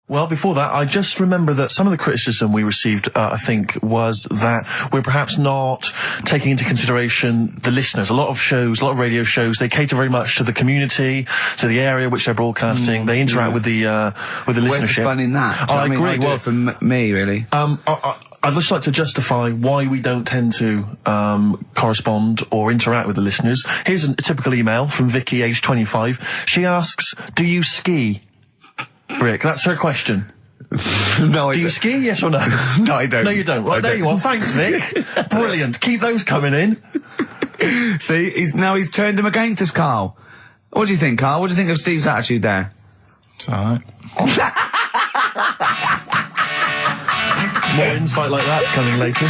Well, before that, I just remember that some of the criticism we received, I think, was that we're perhaps not taking into consideration the listeners. A lot of radio shows, they cater very much to the community, to the area which they're broadcasting. They interact with the listenership. Where's the fun in that? I agree. Well, for me, really. I'd just like to justify why we don't tend to correspond or interact with the listeners. Here's a typical email from Vicky, aged 25. She asks, do you ski? Rick, that's her question. No, do you ski, yes or no? No, I don't. No, you don't. Right, there you are. Thanks, Vic. Brilliant. Keep those coming in. See, he's turned him against us, Carl. What do you think, Carl? What do you think of Steve's attitude there? It's alright. More insight like that coming later.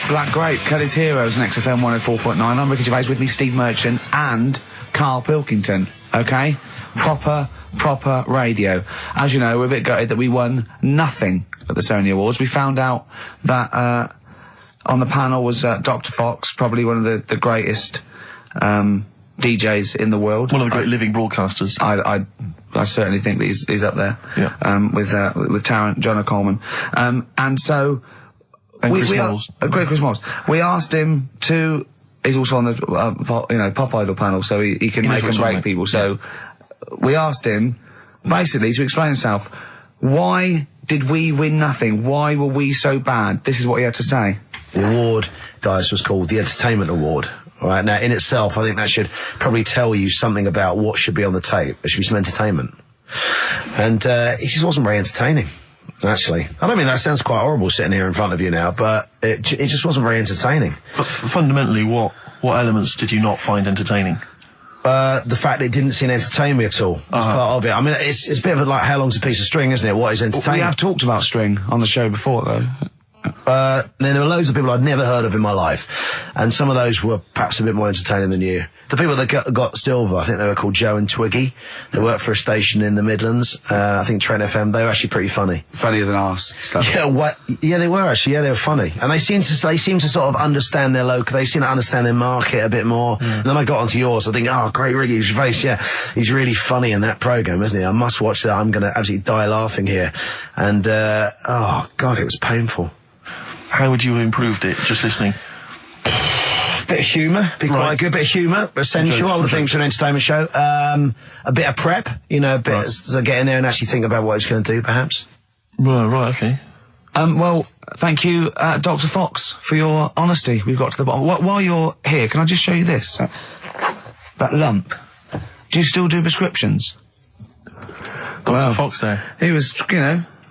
Black Grape, Kelly's Heroes, on XFM 104.9. I'm Ricky Gervais, with me Steve Merchant and Karl Pilkington, okay? Proper radio. As you know, we're a bit gutted that we won nothing at the Sony Awards. We found out that on the panel was Dr. Fox, probably one of the greatest DJs in the world. One of the great living broadcasters. I certainly think that he's up there. Yeah. With Tarrant, John O'Coleman. And so... Chris Moles. Great Chris Moles. We asked him to... He's also on the, Pop Idol panel, so he can make and break people. So we asked him, basically, to explain himself, why did we win nothing? Why were we so bad? This is what he had to say. The award, guys, was called the Entertainment Award. All right, now, in itself, I think that should probably tell you something about what should be on the tape. There should be some entertainment. And he just wasn't very entertaining. Actually, I don't mean that sounds quite horrible sitting here in front of you now, but it just wasn't very entertaining. But fundamentally, what elements did you not find entertaining? The fact that it didn't seem entertain me at all was part of it. I mean, it's a bit of like, how long's a piece of string, isn't it? What is entertaining? We have talked about string on the show before, though. Then there were loads of people I'd never heard of in my life, and some of those were perhaps a bit more entertaining than you. The people that got silver, I think they were called Joe and Twiggy. They worked for a station in the Midlands. I think Trent FM. They were actually pretty funny. Funnier than ours. Stuff. Yeah, yeah, they were actually. Yeah, they were funny, and they seem to sort of understand their local. They seem to understand their market a bit more. And then I got onto yours. I think, oh, great, Ricky Gervais. Yeah, he's really funny in that program, isn't he? I must watch that. I'm going to absolutely die laughing here. And oh God, it was painful. How would you have improved it, just listening? Bit of humour, quite good. Bit of humour, essential, I would think, for an entertainment show. A bit of prep, a bit so get in there and actually think about what it's going to do, perhaps. Right, okay. Well, thank you, Dr. Fox, for your honesty. We've got to the bottom. While you're here, can I just show you this? That lump. Do you still do prescriptions? Dr. Fox there. He was, He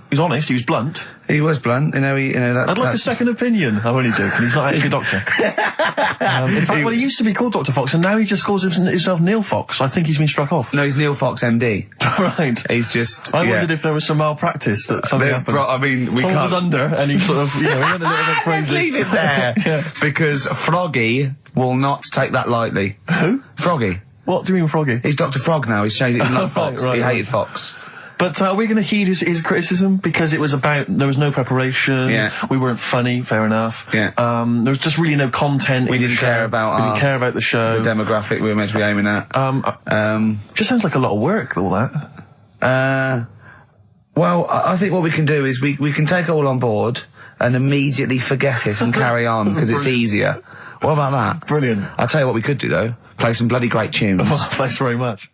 was honest, he was blunt. He was blunt, I'd like a second opinion. I'm only joking, he's not actually a doctor. In fact, he used to be called Dr. Fox, and now he just calls himself Neil Fox. I think he's been struck off. No, he's Neil Fox MD. Right. He's just... I wondered if there was some malpractice, that something happened. I mean, we Someone was under, and he sort of, he went a little bit crazy. Let's leave it there. Yeah. Because Froggy will not take that lightly. Who? Froggy. What do you mean Froggy? He's Dr. Frog now, he's changed it. He loved Fox. Right, he hated Fox. But are we going to heed his criticism? Because it was there was no preparation, we weren't funny, fair enough. Yeah. There was just really no content. We didn't care about the show. The demographic we were meant to be aiming at. Just sounds like a lot of work, all that. Well, I think what we can do is we can take it all on board and immediately forget it and carry on, because it's easier. What about that? Brilliant. I'll tell you what we could do, though. Play some bloody great tunes. Thanks very much.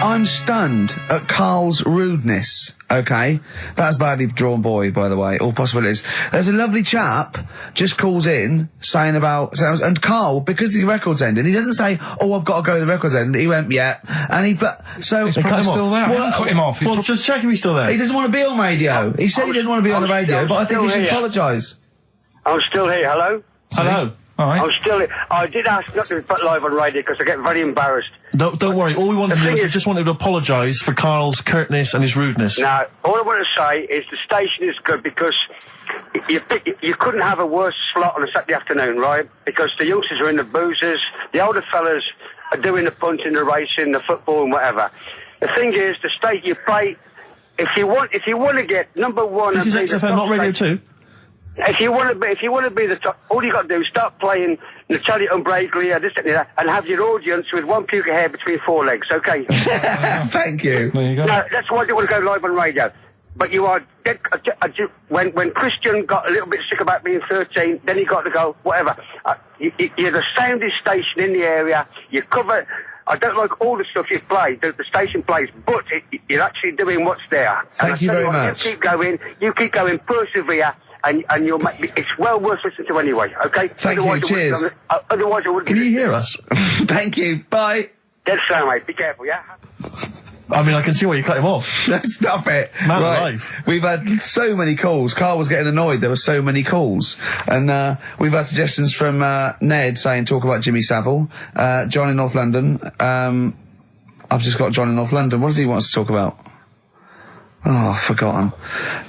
I'm stunned at Carl's rudeness, okay? That's badly drawn boy, by the way, all possibilities. There's a lovely chap just calls in saying and Carl, because the record's ending, he doesn't say, oh, I've got to go to the record's end. He went, yeah. And he's probably still there. Well, put him off. Just check if he's still there. He doesn't want to be on radio. He said he didn't want to be on the radio, but I think he should apologise. I'm still here, hello? Hello. All right. I'm still here. I did ask not to be put live on radio because I get very embarrassed. Don't worry, all we wanted to do is we just wanted to apologise for Karl's curtness and his rudeness. Now, all I want to say is the station is good because you couldn't have a worse slot on a Saturday afternoon, right? Because the youngsters are in the boozers, the older fellas are doing the punting, the racing, the football and whatever. The thing is, the state you play, if you want to get number one... This is XFM, not Radio 2. If you want to be the top, all you got to do is start playing Natalia Umbraglia, this and that, and have your audience with one puke of hair between four legs, okay? Thank you. There you go. No, that's why I didn't want to go live on radio. But you are dead. When Christian got a little bit sick about being 13, then he got to go, whatever. You're the soundest station in the area. You cover. I don't like all the stuff you play, the station plays, but you're actually doing what's there. Thank you very much. You keep going, persevere, and you'll make it's well worth listening to anyway, okay? Thank you, cheers. Otherwise I wouldn't. Can you hear us? Thank you, bye. Dead sound, mate. Be careful, yeah? I mean, I can see why you cut him off. Stop it. Man alive. We've had so many calls. Carl was getting annoyed. There were so many calls. And we've had suggestions from Ned saying talk about Jimmy Savile. John in North London. I've just got John in North London. What does he want us to talk about? Oh, I've forgotten.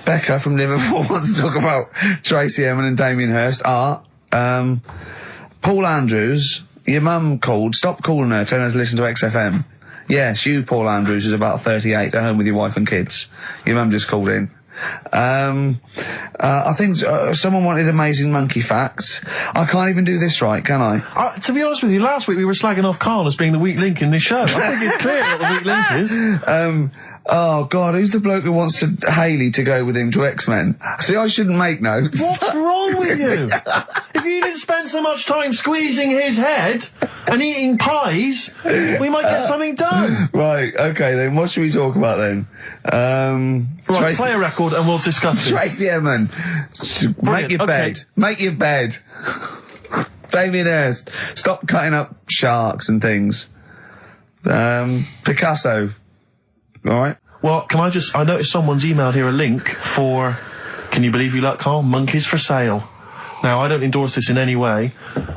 Becca from Liverpool wants to talk about Tracy Emin and Damien Hirst. Art. Paul Andrews. Your mum called. Stop calling her. Tell her to listen to XFM. Yes, you, Paul Andrews, is about 38, at home with your wife and kids. Your mum just called in. I think someone wanted amazing monkey facts. I can't even do this right, can I? To be honest with you, last week we were slagging off Karl as being the weak link in this show. I think it's clear what the weak link is. Oh, God, who's the bloke who wants Hayley to go with him to X-Men? See, I shouldn't make notes. What's wrong with you? If you didn't spend so much time squeezing his head and eating pies, we might get something done. Right, okay, then what should we talk about then? Right, play a record and we'll discuss this. Tracy Emin, make your bed. Make your bed. Damien Hirst, stop cutting up sharks and things. Picasso. All right. Well, I noticed someone's emailed here a link for, can you believe you luck, Karl? Monkeys for sale. Now, I don't endorse this in any way,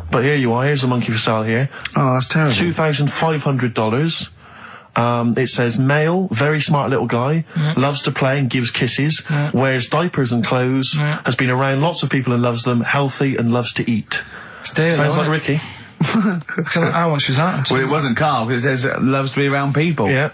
but here you are. Here's a monkey for sale here. Oh, that's terrible. $2,500. It says male, very smart little guy, loves to play and gives kisses, wears diapers and clothes, has been around lots of people and loves them, healthy and loves to eat. Sounds like Ricky. How much is that? Well, it wasn't Karl, because it says loves to be around people. Yeah.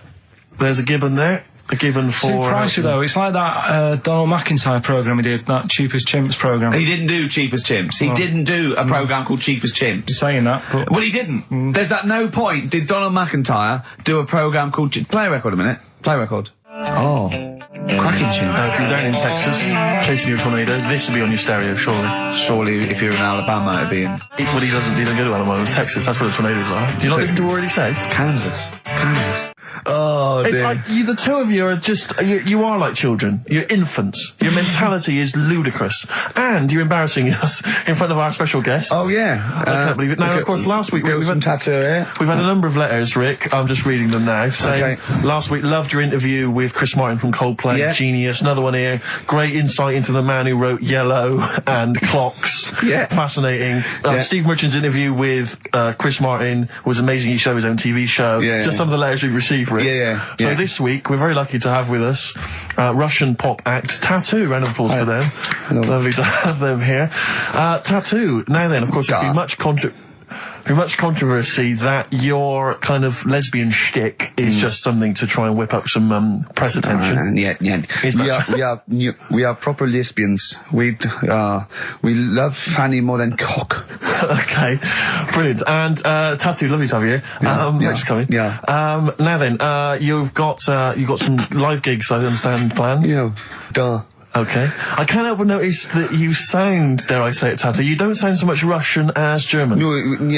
There's a gibbon there. A gibbon for... Too pricey, though. It's like that Donald McIntyre programme he did, that Cheap as Chimps programme. He didn't do Cheap as Chimps. He didn't do a programme called Cheap as Chimps. You're saying that, but... Well, he didn't. There's at no point did Donald McIntyre do a programme called... Play a record a minute. Play a record. Oh. Cracking tune. If you're down in Texas, chasing your tornado, this would be on your stereo, surely. Surely, if you're in Alabama, it'd be in... Well, he don't go to Alabama, it's Texas, that's where the tornadoes are. Do you not listen to what he says? Kansas. It's Kansas. Oh, it's dear. like, the two of you are just, you are like children. You're infants. Your mentality is ludicrous. And you're embarrassing us in front of our special guests. Oh, yeah. I can't believe it. Now, of course, last week we've had tattoo here. We've had a number of letters, Rick. I'm just reading them now. Saying, last week, loved your interview with Chris Martin from Coldplay. Yeah. Genius. Another one here. Great insight into the man who wrote Yellow and Clocks. Yeah. Fascinating. Steve Merchant's interview with Chris Martin was amazing. He showed his own TV show. Yeah. Just some of the letters we've received, Rick. Yeah. So this week, we're very lucky to have with us Russian pop act Tattoo. Round of applause for them. Hello. Lovely to have them here. Tattoo. Now then, of course, there's been much controversy that your kind of lesbian shtick is just something to try and whip up some press attention. We are proper lesbians. We love fanny more than cock. Okay, brilliant. And Tattoo, lovely to have you here. Thanks for coming. Yeah. Now then, you've got some live gigs, I understand, planned. Yeah. Duh. Okay. I can't help but notice that you sound, dare I say it, Tattoo, you don't sound so much Russian as German. No,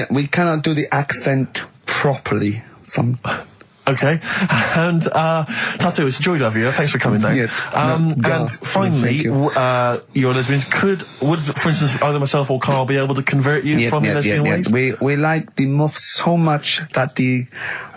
we cannot do the accent properly. Okay. And, Tattoo, it's a joy to have you. Thanks for coming down. And finally, your lesbians would, for instance, either myself or Karl be able to convert you from your lesbian ways? We like the muff so much that the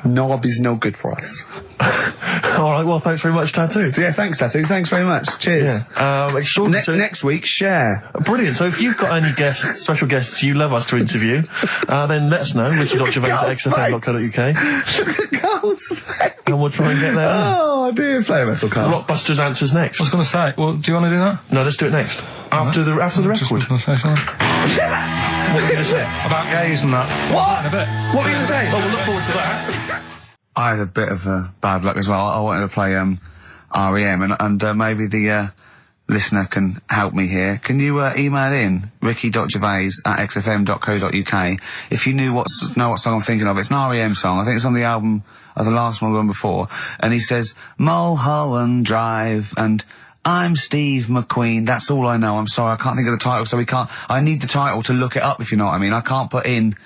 knob is no good for us. All right, well, thanks very much, Tattoo. Yeah, thanks, Tattoo. Thanks very much. Cheers. Extraordinary. Next week, share. Brilliant. So if you've got any guests, special guests you love us to interview, then let us know. Ricky.gervais@xfm.co.uk. Look at Carl's face. And we'll try and get there. Oh, dear. Play a record, Karl. Rockbusters answers next. I was going to say, well, do you want to do that? No, let's do it next. After the record. Just going to say something. What were you going to say? About gays and that. What? In a bit. What were you going to say? Well, we'll look forward to that. I had a bit of bad luck as well. I wanted to play REM, and maybe the listener can help me here, can you email in ricky.gervais@xfm.co.uk if you know what song I'm thinking of? It's an REM song. I think it's on the album of the last one before. And he says, Mulholland Drive, and I'm Steve McQueen. That's all I know. I'm sorry, I can't think of the title, so I need the title to look it up, if you know what I mean. I can't put in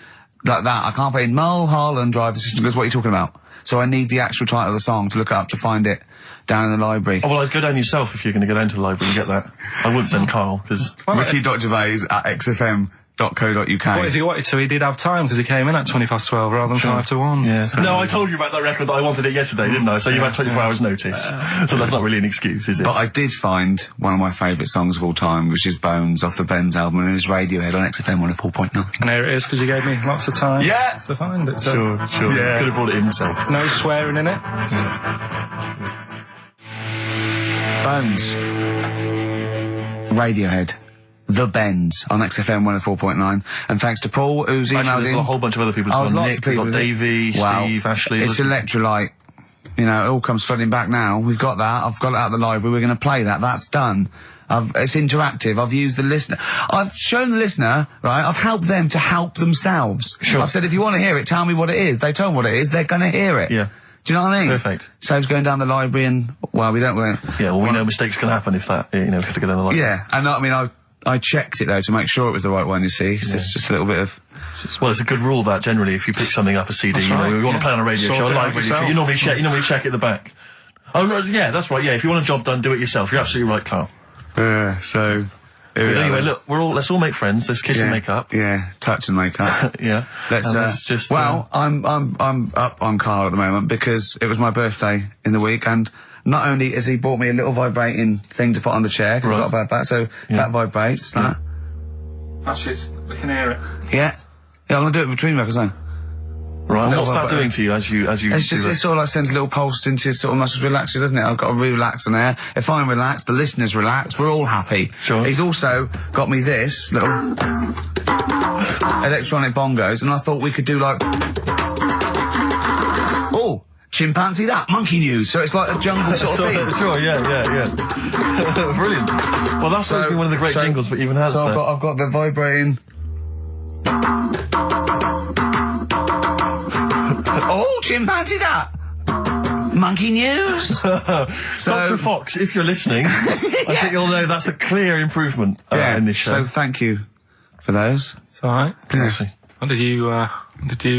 like that. I can't put in Mulholland Drive. The system goes, what are you talking about? So I need the actual title of the song to look it up to find it down in the library. Oh, well, I'd go down yourself if you're going to go down to the library and get that. I wouldn't send Karl, because... Ricky.gervais@xfm.co.uk. But if he wanted to, he did have time, because he came in at 12:20 rather than 5 to 1. Yeah. No, I told you about that record that I wanted it yesterday, didn't I? So you've had 24 hours notice. So that's not really an excuse, is it? But I did find one of my favourite songs of all time, which is Bones off the Benz album, and it's Radiohead on XFM 104.9. And here it is, because you gave me lots of time to find it. So. Sure. Yeah. Could have brought it in himself. No swearing in it. Bones. Radiohead. The Bends on XFM 104.9. And thanks to Paul, who's emailed in. There's a whole bunch of other people. Lots Nick, of people. We've got Davey, Steve, Ashley. It's Electrolyte. You know, it all comes flooding back now. We've got that. I've got it out of the library. We're going to play that. That's done. It's interactive. I've used the listener. I've shown the listener, right? I've helped them to help themselves. Sure. I've said, if you want to hear it, tell me what it is. They tell me what it is. They're going to hear it. Yeah. Do you know what I mean? Perfect. Saves going down the library and, well, we don't... Yeah, well, we know mistakes can happen if that, you know, if you have to go down the library. Yeah, and I mean, I checked it, though, to make sure it was the right one, you see. So it's just a little bit of... Well, it's a good rule that, generally, if you pick something up, a CD, That's you know, right, we want to play on a radio show, a live radio show, you normally check at the back. Oh, no, yeah, that's right, yeah, if you want a job done, do it yourself. You're absolutely right, Karl. Yeah, so... Anyway, look, let's all make friends, let's kiss and make up. Yeah, touch and make up. Yeah. Let's just... Well, I'm up on Karl at the moment because it was my birthday in the week, and not only has he bought me a little vibrating thing to put on the chair, because I've got a bad back, so that vibrates, that. Actually, we can hear it. Yeah, I'm going to do it between records now. Right, what's that doing to you as you It's just, it sort of like sends a little pulse into your sort of muscles, relaxes, doesn't it? I've got to relax on air. If I'm relaxed, the listeners relax, we're all happy. Sure. He's also got me this little electronic bongos, and I thought we could do like... Oh! Chimpanzee that, monkey news, so it's like a jungle sort of thing. Sure, yeah. Brilliant. Well, that's always been one of the great jingles that even has. So I've got the vibrating... Oh, chimpanzee that! Monkey news! So, Dr. Fox, if you're listening, I think you'll know that's a clear improvement in this show. So thank you for those. It's alright. Yeah. What did you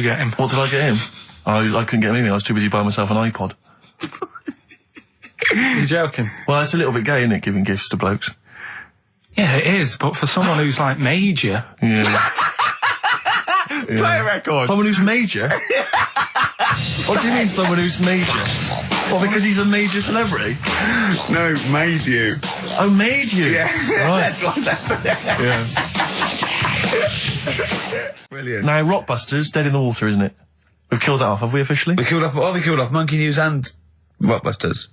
get him? What did I get him? I couldn't get him anything, I was too busy buying myself an iPod. You're joking? Well, it's a little bit gay, isn't it, giving gifts to blokes? Yeah, it is, but for someone who's like major... Yeah. Play a record. Someone who's major? What do you mean, someone who's major? Well, because he's a major celebrity? No, made you. Oh, made you? Yeah. Right. That's Yeah. Brilliant. Now, Rockbusters, dead in the water, isn't it? We've killed that off, have we, officially? We killed off Monkey News and Rockbusters.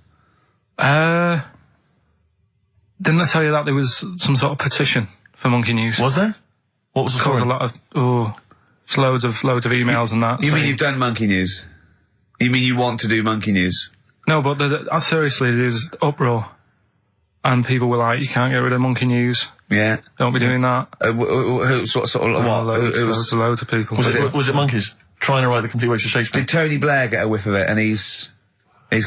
Didn't I tell you that there was some sort of petition for Monkey News? Was there? What was the story? A lot of... It's loads of emails and that. You mean you've done Monkey News? You mean you want to do Monkey News? No, but seriously, there's uproar. And people were like, you can't get rid of Monkey News. Yeah. Don't be doing that. Who sort of what? Loads of people. Was it monkeys? Trying to write the complete works of Shakespeare? Did Tony Blair get a whiff of it and he's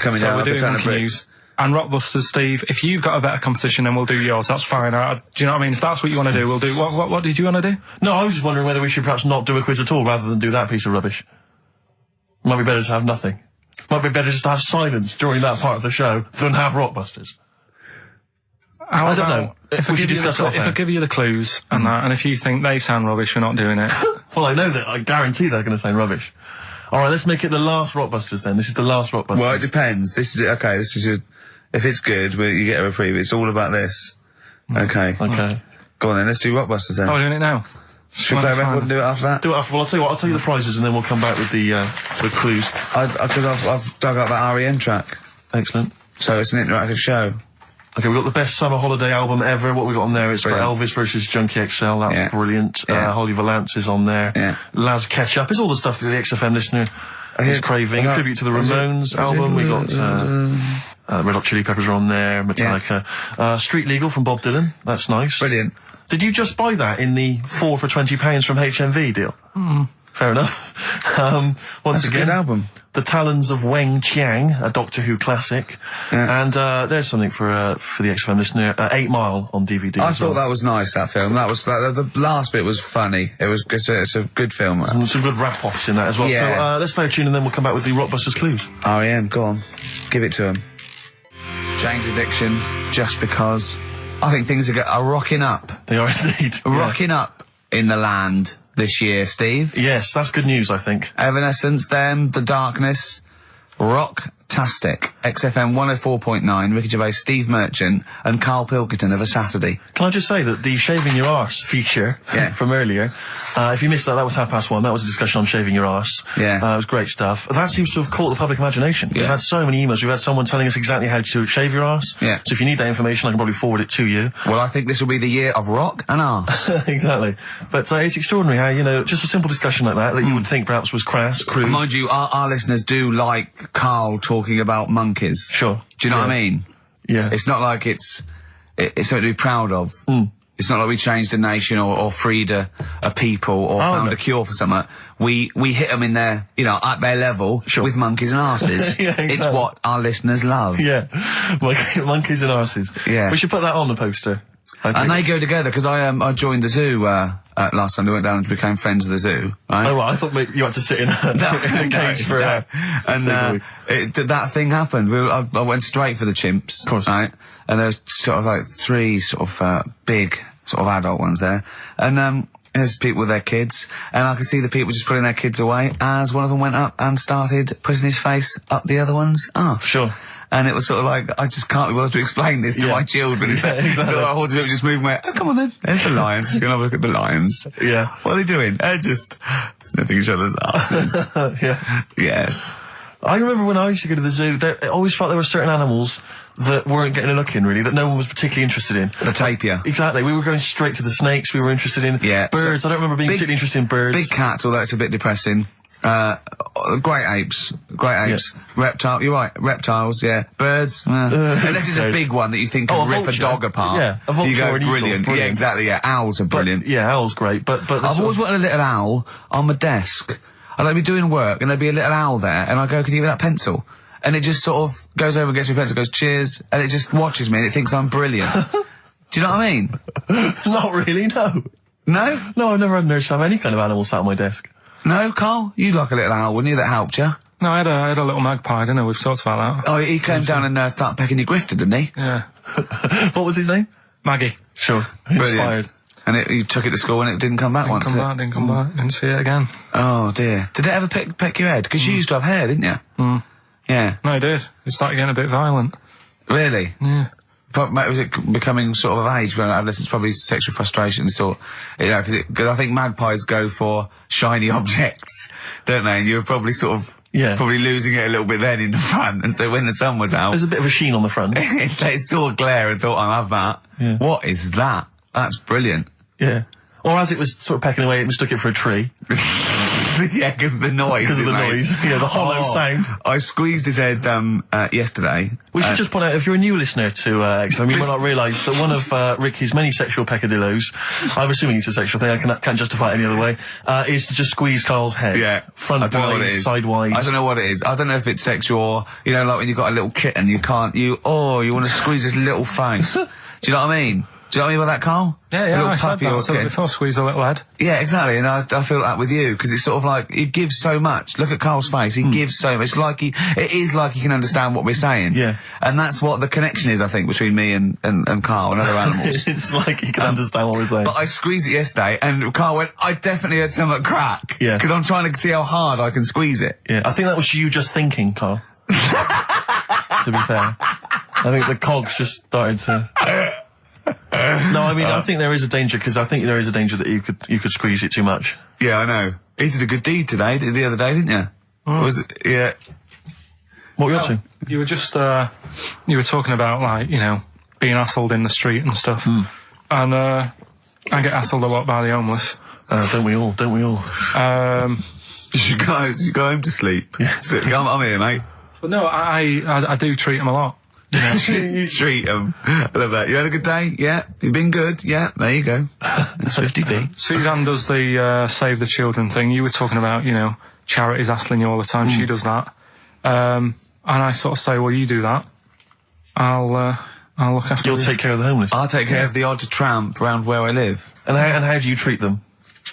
coming down like a ton of bricks? And Rockbusters, Steve, if you've got a better competition, then we'll do yours. That's fine. Do you know what I mean? If that's what you want to do, we'll do. What did you want to do? No, I was just wondering whether we should perhaps not do a quiz at all rather than do that piece of rubbish. Might be better to have nothing. Might be better just to have silence during that part of the show than have Rockbusters. I don't know. If I give you the clues and that, and if you think they sound rubbish, we're not doing it. Well, I know that. I guarantee they're going to sound rubbish. All right, let's make it the last Rockbusters then. This is the last Rockbusters. Well, it depends. This is it. Okay, this is just... If it's good, you get a reprieve. It's all about this. Okay. Okay. Go on then, let's do Rockbusters then. Oh, we're doing it now. Should we play a record and do it after that? Do it after. Well, I'll tell you what, I'll tell you the prizes and then we'll come back with the clues. Because I've dug up that REM track. Excellent. So it's an interactive show. Okay, we've got the best summer holiday album ever. What we got on there? It's got Elvis versus Junkie XL. That's brilliant. Holly Valance is on there. Yeah. Laz Ketchup. It's all the stuff that the XFM listener is craving. A tribute to the Ramones album. We got Red Hot Chili Peppers are on there, Metallica. Street Legal from Bob Dylan, that's nice. Brilliant. Did you just buy that in the 4 for £20 from HMV deal? Fair enough. Once That's again, a good album. The Talons of Weng Chiang, a Doctor Who classic. Yeah. And there's something for the XFM listener, 8 Mile on DVD. I as thought well. that was nice, that film. That was the last bit was funny. It's a good film. Some good rap-offs in that as well. Yeah. So let's play a tune and then we'll come back with the Rockbusters clues. R.E.M., go on. Give it to him. Jane's Addiction, Just Because. I think things are rocking up. They are indeed. Rocking up in the land this year, Steve. Yes, that's good news, I think. Evanescence, them, The Darkness, Rocktastic, XFM 104.9, Ricky Gervais, Steve Merchant, and Karl Pilkington of a Saturday. Can I just say that the shaving your arse feature from earlier, if you missed that, that was 1:30. That was a discussion on shaving your arse. Yeah. It was great stuff. That seems to have caught the public imagination. We've had so many emails. We've had someone telling us exactly how to shave your arse. Yeah. So if you need that information, I can probably forward it to you. Well, I think this will be the year of rock and arse. Exactly. But it's extraordinary how, you know, just a simple discussion like that you would think perhaps was crass, crude. Mind you, our listeners do like Karl talking about monkeys. Sure. Do you know what I mean? Yeah. It's not like it's something to be proud of. It's not like we changed a nation or freed a people or found a cure for something. We hit them in their, you know, at their level with monkeys and arses. Yeah, exactly. It's what our listeners love. Yeah. Monkeys and arses. Yeah. We should put that on the poster. And they go together, because I joined the zoo last Sunday, went down and became friends of the zoo, right? Oh, well, I thought maybe you had to sit in a cage for that thing happened. I went straight for the chimps, of course, right? And there was sort of like 3 sort of big sort of adult ones there, and there's people with their kids, and I could see the people just putting their kids away as one of them went up and started putting his face up the other one's arse. Sure. And it was sort of like, I just can't be bothered to explain this to my children. Exactly. So I hordes of people just moving away. Oh, come on then. There's the lions. You're going to have a look at the lions. Yeah. What are they doing? They're just sniffing each other's asses. Yeah. Yes. I remember when I used to go to the zoo, I always felt there were certain animals that weren't getting a look in, really, that no one was particularly interested in. The tapir. Exactly. We were going straight to the snakes we were interested in. Yeah. Birds. I don't remember being particularly interested in birds. Big cats, although it's a bit depressing. Great apes. Reptile, you're right, reptiles, yeah. Birds, unless it's a big one that you think can rip a dog apart. Yeah, a vulture you go, or an eagle, brilliant. Yeah, exactly, yeah. Owls are brilliant. Yeah, owls great, but I've always wanted a little owl on my desk. I'd like be doing work and there'd be a little owl there and I go, can you give me that pencil? And it just sort of goes over and gets me a pencil, goes, cheers, and it just watches me and it thinks I'm brilliant. Do you know what I mean? Not really, no. No? No, I've never had an urge to have any kind of animal sat on my desk. No, Karl? You'd like a little owl, wouldn't you, that helped you? No, I had a little magpie, didn't I? We've talked about that. Oh, he came down and started pecking your grifter, didn't he? Yeah. What was his name? Maggie. Sure. Brilliant. Inspired. And you took it to school and it didn't come back once, Didn't come back. Didn't see it again. Oh, dear. Did it ever peck your head? Because you used to have hair, didn't you? Yeah. No, it did. It started getting a bit violent. Really? Yeah. Was it becoming sort of age when adolescence, probably sexual frustration sort, you know, because I think magpies go for shiny objects, don't they? And you were probably sort of, probably losing it a little bit then in the front, and so when the sun was out, there's a bit of a sheen on the front. It saw a glare and thought, I'll have that. Yeah. What is that? That's brilliant. Yeah. Or as it was sort of pecking away, it mistook it for a tree. Yeah, because of the noise. Because of the noise. Yeah, the hollow sound. I squeezed his head yesterday. We should just point out, if you're a new listener to XFM, you might not realise that one of Ricky's many sexual peccadillos, I'm assuming it's a sexual thing, I can't justify it any other way, is to just squeeze Karl's head. Yeah. Front-wise, sidewise. I don't know what it is. I don't know if it's sexual or, you know, like when you've got a little kitten, you want to squeeze his little face. Do you know what I mean? Do you know what I mean by that, Karl? Yeah, I said that before, squeeze a little head. Yeah, exactly, and I feel that with you, because it's sort of like, he gives so much. Look at Karl's face, he gives so much. It is like he can understand what we're saying. Yeah. And that's what the connection is, I think, between me and Karl and other animals. It's like he can understand what we're saying. But I squeezed it yesterday, and Karl went, I definitely had something crack. Yeah. Because I'm trying to see how hard I can squeeze it. Yeah, I think that was you just thinking, Karl. To be fair. I think the cogs just started to... No, I mean, I think there is a danger, because I think there is a danger that you could squeeze it too much. Yeah, I know. He did a good deed today, the other day, didn't you? Was it? Yeah. What were you up to? You were just, you were talking about, like, you know, being hassled in the street and stuff. And, I get hassled a lot by the homeless. Don't we all? You should go home to sleep. Yeah. I'm here, mate. But no, I do treat them a lot. Treat them. I love that. You had a good day? Yeah. You've been good? Yeah. There you go. That's 50p. Suzanne does the Save the Children thing. You were talking about, you know, charities hassling you all the time. She does that. And I sort of say, well, you do that. I'll look after You'll take care of the homeless. I'll take care of the odd tramp around where I live. And how do you treat them?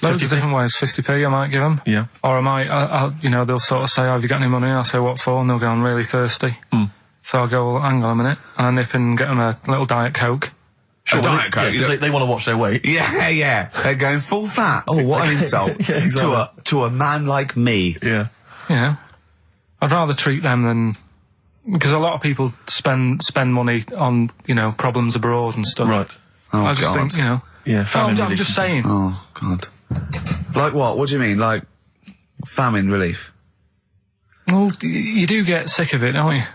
Loads of different ways. 50p I might give them. Yeah. Or I might, you know, they'll sort of say, oh, have you got any money? I'll say, what for? And they'll go, I'm really thirsty. So I'll go, well, hang on a minute. And I nip and get them a little Diet Coke. Sure, Diet Coke. Yeah, they want to watch their weight. Yeah. They're going full fat. Oh, what an insult. Yeah, exactly. To a man like me. Yeah. You know, I'd rather treat them than... Because a lot of people spend money on, you know, problems abroad and stuff. Right. Oh, I just think, you know... Yeah, famine I'm relief. just saying. Oh, God. Like what? What do you mean? Like famine relief? Well, you do get sick of it, don't you? You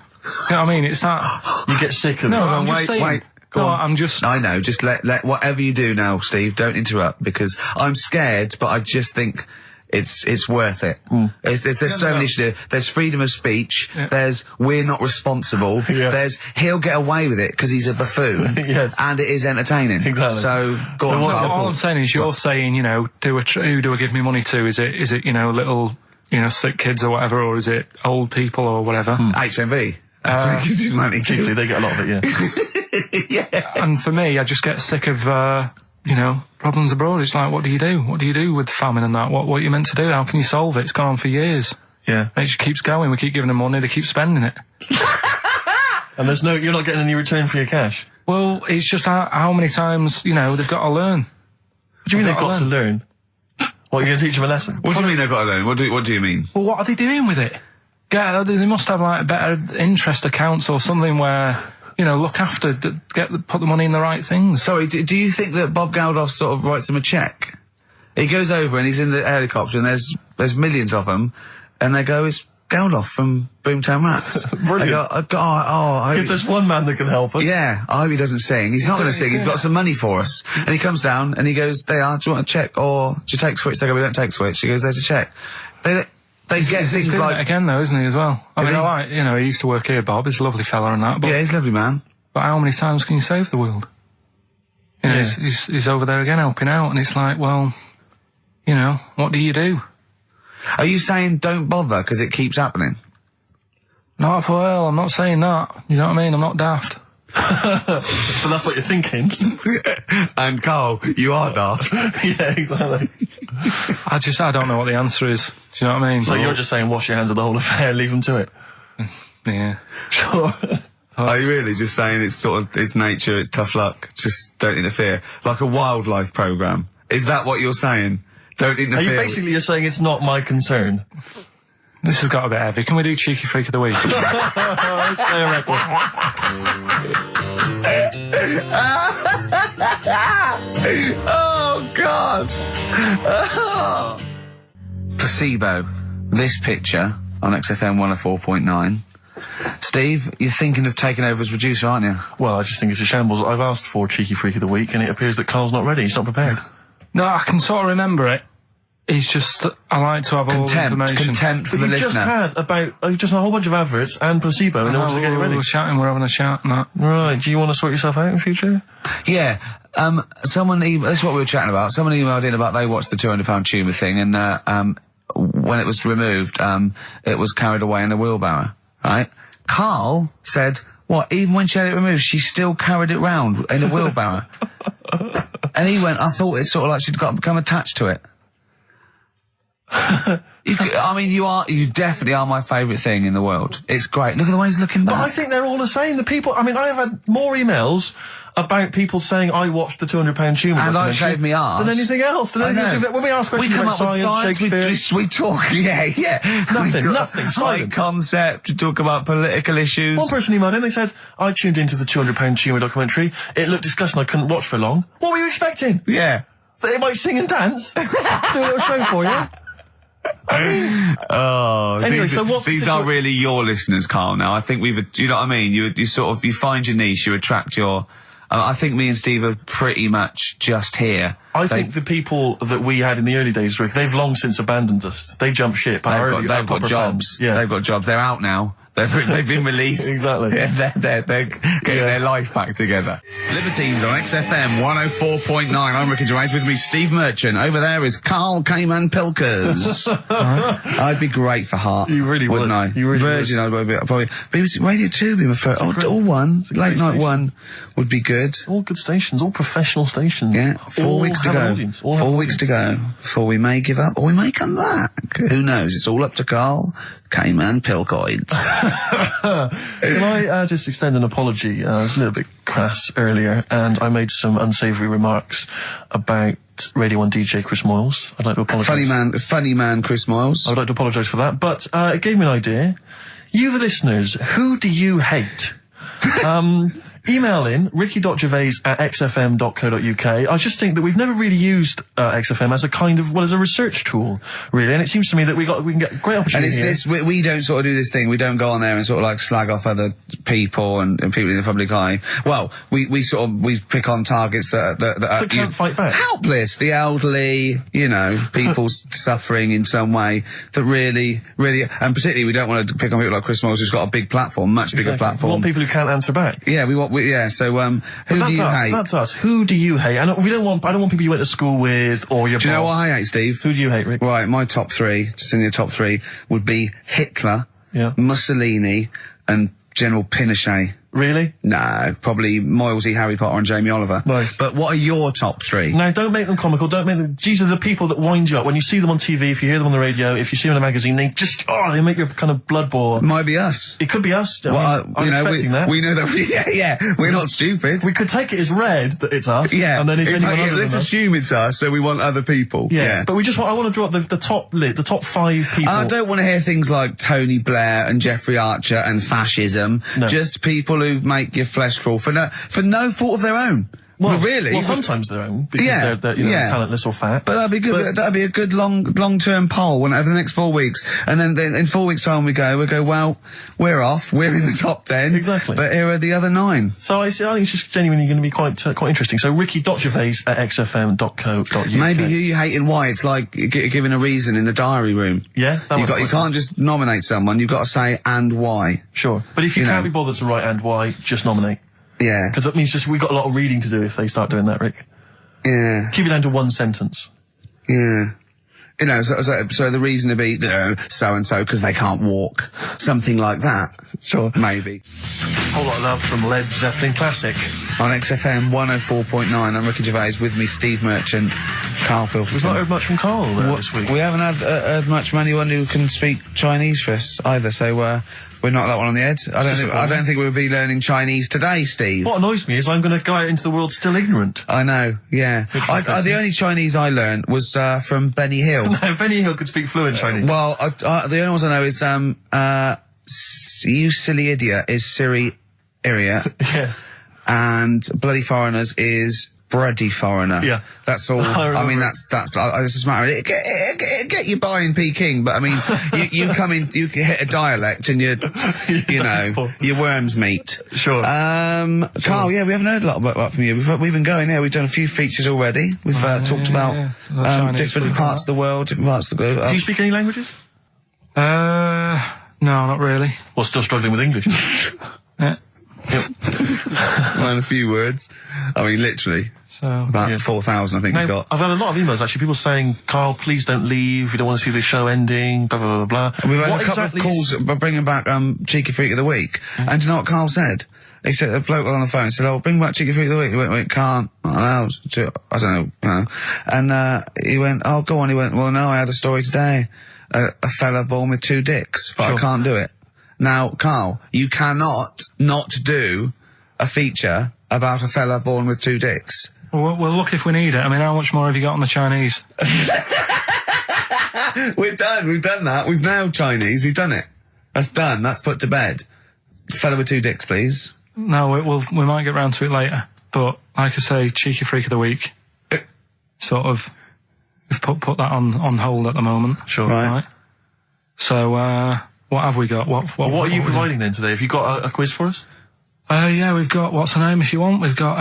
know what I mean? It's that... You get sick of it. No, I'm just saying. Wait. Go No, on. I'm just... I know. Just let whatever you do now, Steve. Don't interrupt because I'm scared, but I just think it's worth it. There's so many issues. There's freedom of speech. Yeah. There's we're not responsible. Yeah. There's he'll get away with it because he's a buffoon. Yes. And it is entertaining. Exactly. So go So on. what's Carl. your All I'm saying is you're saying, you know, who do I give me money to? Is it, you know, little, you know, sick kids or whatever, or is it old people or whatever? HMV. That's where he gives his money to. Chiefly, they get a lot of it, yeah. Yeah. And for me, I just get sick of, you know, problems abroad. It's like, what do you do? What do you do with famine and that? What are you meant to do? How can you solve it? It's gone on for years. Yeah. And it just keeps going. We keep giving them money. They keep spending it. And you're not getting any return for your cash. Well, it's just how many times, you know, they've got to learn. What do you mean they've got to learn? What, you're going to teach them a lesson? What do you mean they've got to learn? What do you mean? Well, what are they doing with it? They must have, like, better interest accounts or something where, you know, look after, put the money in the right things. Sorry, do you think that Bob Geldof sort of writes him a cheque? He goes over and he's in the helicopter and there's millions of them, and they go, it's Geldof from Boomtown Rats. Brilliant. They go, If there's one man that can help us. yeah, I hope he doesn't sing. He's not going to sing. He's got some money for us. And he comes down and he goes, do you want a cheque or do you take Switch? They go, we don't take Switch. He goes, there's a cheque. They get He's things doing like... it again, though, isn't he, as well? I Is mean, he? I like, you know, he used to work here, Bob. He's a lovely fella and that. But, Yeah, he's a lovely man. but how many times can you save the world? You know, Yeah. he's over there again helping out, and it's like, well, you know, what do you do? Are you saying don't bother because it keeps happening? Not for well, I'm not saying that. You know what I mean? I'm not daft. But that's what you're thinking. And Carl, you are daft. Yeah, exactly. I don't know what the answer is. Do you know what I mean? So you're just saying wash your hands of the whole affair, leave them to it. Yeah. Sure. Are you really just saying it's nature, it's tough luck, just don't interfere? Like a wildlife programme. Is that what you're saying? Don't interfere. Are you basically just saying it's not my concern? This has got a bit heavy. Can we do Cheeky Freak of the Week? Let's play a record. Oh, God! Placebo. This picture on XFM 104.9. Steve, you're thinking of taking over as producer, aren't you? Well, I just think it's a shambles. I've asked for Cheeky Freak of the Week, and it appears that Carl's not ready. He's not prepared. No, I can sort of remember it. It's just that I like to have all the information. Contempt for But the you've just listener. had just a whole bunch of adverts and placebo in order to get it ready. We're shouting, we're having a shout and that. Right, do you want to sort yourself out in future? Yeah, someone that's what we were chatting about. Someone emailed in about they watched the £200 tumour thing, and when it was removed, it was carried away in a wheelbarrow, right? Karl said, what, even when she had it removed, she still carried it round in a wheelbarrow? And he went, I thought it's sort of like she'd become attached to it. You definitely are my favourite thing in the world. It's great. Look at the way he's looking back. But I think they're all the same. The people, I mean, I have had more emails about people saying I watched the £200 tumour and I documentary shaved me arse than anything else. I know. When we ask questions we come about up with science, Shakespeare, we talk, yeah. Nothing, High silence. concept, we talk about political issues. one person emailed in, they said, I tuned into the £200 tumour documentary. It looked disgusting, I couldn't watch for long. What were you expecting? Yeah. That they might sing and dance? Do a little show for you? Oh, Anyway, so what's these the are really your listeners, Carl. Now, I think do you know what I mean? You sort of, you find your niche, you attract your, I think me and Steve are pretty much just here. I think the people that we had in the early days, Rick, they've long since abandoned us. They jumped ship. They've got jobs. Fans. Yeah. They've got jobs. They're out now. They've been released. Exactly. Yeah, they're getting their life back together. Libertines on XFM 104.9. I'm Ricky Gervais. With me, Steve Merchant. Over there is Karl Pilkington. I'd be great for Heart. You really would. Wouldn't I? You really Virgin, would. I'd probably. But it was Radio 2 be my first. Or one. Late night one would be good. All good stations, all professional stations. Yeah, 4 weeks to go. 4 weeks to go before we may give up or we may come back. Who knows? It's all up to Karl Pilkington. Can I just extend an apology? I was a little bit crass earlier, and I made some unsavoury remarks about Radio 1 DJ Chris Moyles. I'd like to apologise. Funny man Chris Moyles. I would like to apologise for that, but it gave me an idea. You, the listeners, who do you hate? Email in ricky.gervais@xfm.co.uk. I just think that we've never really used XFM as a kind of, as a research tool, really, and it seems to me that we can get great opportunity. And it's this, we don't sort of do this thing. We don't go on there and sort of like slag off other people and people in the public eye. Well, we pick on targets that can't fight back. Helpless, the elderly, people suffering in some way that really, and particularly we don't want to pick on people like Chris Moyles, who's got a big platform, much bigger platform. We want people who can't answer back. Yeah, so, who do you hate? That's us. Who do you hate? And I don't want people you went to school with or your boss. Do you know what I hate, Steve? Who do you hate, Rick? Right, my top three, just in your top three, would be Hitler, Mussolini, and General Pinochet. Really? No, probably Moylesy, Harry Potter and Jamie Oliver. Nice. But what are your top three? No, don't make them comical, don't make them... These are the people that wind you up. When you see them on TV, if you hear them on the radio, if you see them in a magazine, they just... they make your kind of blood boil. Might be us. It could be us. I'm expecting that. We know that... we're not stupid. We could take it as read that it's us. Yeah. And then if anyone other let's than assume it's us, so we want other people. Yeah. But I want to draw up the top 5 people. I don't want to hear things like Tony Blair and Jeffrey Archer and fascism. No. Just people who make your flesh crawl for no fault of their own. Well, really? Well, sometimes their own, because they're talentless or fat. But that'd be good. That'd be a good long-term poll over the next 4 weeks. And then in 4 weeks' time we go, well, we're off. We're in the top 10. Exactly. But here are the other 9. So I think it's just genuinely going to be quite interesting. So ricky.gervais@xfm.co.uk. Maybe who you hate and why. It's like giving a reason in the diary room. Yeah. You can't just nominate someone. You've got to say and why. Sure. But if you can't be bothered to write and why, just nominate. Yeah. Because that means we've got a lot of reading to do if they start doing that, Rick. Yeah. Keep it down to one sentence. Yeah. So the reason to be so-and-so because they can't walk. Something like that. Sure. Maybe. Whole lot of love from Led Zeppelin Classic. On XFM 104.9, I'm Ricky Gervais, with me Steve Merchant, Karl Pilkington. We've not heard much from Karl this week. We haven't heard much from anyone who can speak Chinese for us either, so we're not that one on the edge. I don't think we'll be learning Chinese today, Steve. What annoys me is I'm going to go out into the world still ignorant. I know, yeah. The only Chinese I learned was from Benny Hill. No, Benny Hill could speak fluent Chinese. Well, the only ones I know is you silly idiot is Siri idiot. Yes. And bloody foreigners is bloody foreigner. Yeah. That's all. I mean, that's it's just a matter of get you by in Peking, but I mean, you come in, you hit a dialect and your worms meet. Sure. Karl, we haven't heard a lot about from you. We've been going there. We've done a few features already. We've talked about different parts of the world, different parts of the globe. Do you speak any languages? No, not really. Well, still struggling with English. Yeah. Yep. Learn a few words. I mean, literally. So about 4,000, I think he's got. I've had a lot of emails, actually, people saying, Karl, please don't leave, we don't want to see the show ending, blah, blah, blah, blah. We've had a couple of calls bringing back Cheeky Freak of the Week. And do you know what Karl said? He said, a bloke on the phone said, bring back Cheeky Freak of the Week. He went, can't, not allowed to, I don't know, And he went, go on. He went, well, no, I had a story today. A fella born with 2 dicks, but I can't do it. Now, Karl, you cannot not do a feature about a fella born with 2 dicks. Well, look, if we need it. I mean, how much more have you got on the Chinese? We've done that. We've nailed Chinese. We've done it. That's done. That's put to bed. Fella with 2 dicks, please. No, we might get round to it later. But, like I say, Cheeky Freak of the Week. Sort of, we've put that on hold at the moment. Sure. Right. So, what have we got? What are you providing then today? Have you got a quiz for us? Yeah, we've got, what's the name if you want? We've got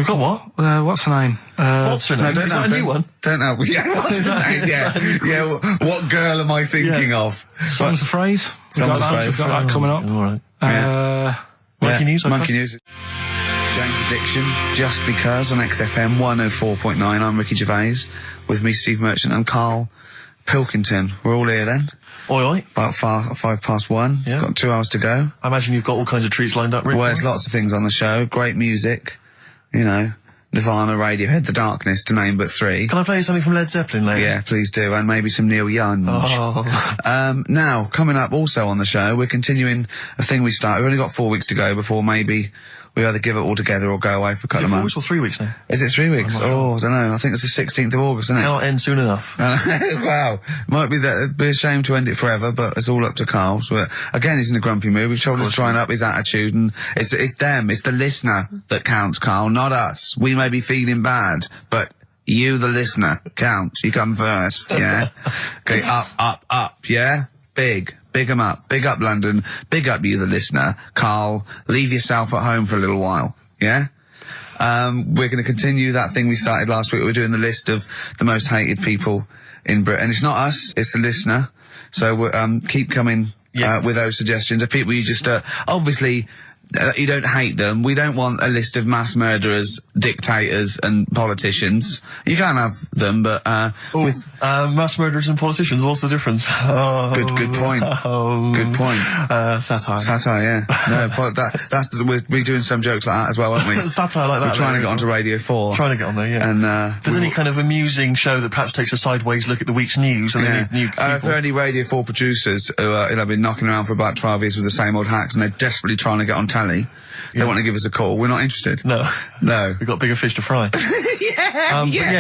We've got what? What's her name? What's her name? No, Is that a new one? Don't know. Yeah, what's the name? Yeah. What girl am I thinking of? Songs of Phrase. Songs of Phrase. We've got that coming up. All right. Monkey News. Monkey News. Jane's Addiction, Just Because on XFM 104.9. I'm Ricky Gervais. With me, Steve Merchant and Karl Pilkington. We're all here then. Oi, oi. About 1:05. Yeah. Got 2 hours to go. I imagine you've got all kinds of treats lined up, Rick. Well, there's lots of things on the show. Great music. You know, Nirvana, Radiohead, The Darkness, to name but 3. Can I play you something from Led Zeppelin later? Yeah, please do. And maybe some Neil Young. Oh. Now, coming up also on the show, we're continuing a thing we started. We've only got 4 weeks to go before maybe we either give it all together or go away for a couple of 4 months. weeks or 3 weeks now? Is it 3 weeks? I'm not Oh, I don't know. I think it's the 16th of August, isn't it? Cannot end soon enough. Wow. Might be that it'd be a shame to end it forever, but it's all up to Karl. So, again, he's in a grumpy mood. We've tried to try and up his attitude, and it's them, it's the listener that counts, Karl, not us. We may be feeling bad, but you, the listener, counts. You come first, yeah? Okay, up, yeah? Big 'em up. Big up London. Big up you, the listener. Karl, leave yourself at home for a little while, yeah? We're going to continue that thing we started last week. We're doing the list of the most hated people in Britain. It's not us, it's the listener. So keep coming with those suggestions of people you just obviously you don't hate them. We don't want a list of mass murderers, dictators and politicians. You can have them, but with mass murderers and politicians, what's the difference? Good point. Good point. Satire, yeah. No, that's we're doing some jokes like that as well, aren't we? Satire like that. We're trying to get onto Radio 4. Trying to get on there, yeah. And if there's any kind of amusing show that perhaps takes a sideways look at the week's news and the new people. If there are any Radio 4 producers who have been knocking around for about 12 years with the same old hacks and they're desperately trying to get on telly, they want to give us a call. We're not interested. No. We've got bigger fish to fry.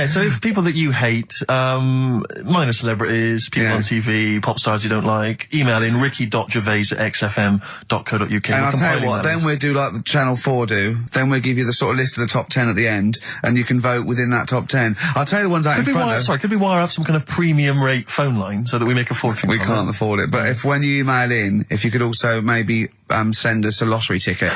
So if people that you hate, minor celebrities, people on TV, pop stars you don't like, email in ricky.gervais@xfm.co.uk. And I'll tell you what, then we'll do like the Channel 4 do, then we'll give you the sort of list of the top 10 at the end, and you can vote within that top 10. I'll tell you the ones out in front could be why I have some kind of premium rate phone line so that we make a fortune. We can't afford it, but if when you email in, if you could also maybe send us a lottery ticket,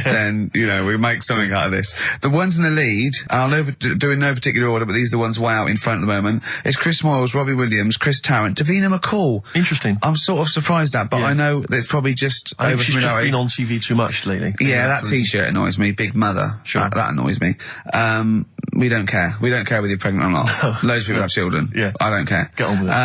then, you know, we make something out of this. The ones in the lead, I'll do in no particular order, but these are the ones way out in front at the moment. It's Chris Moyles, Robbie Williams, Chris Tarrant, Davina McCall. Interesting. I'm sort of surprised at, but I know that it's probably just I think she's just been on TV too much lately. Yeah, that T-shirt annoys me. Big Mother. Sure. That annoys me. We don't care. We don't care whether you're pregnant or not. Loads of people have children. Yeah. I don't care. Get on with it.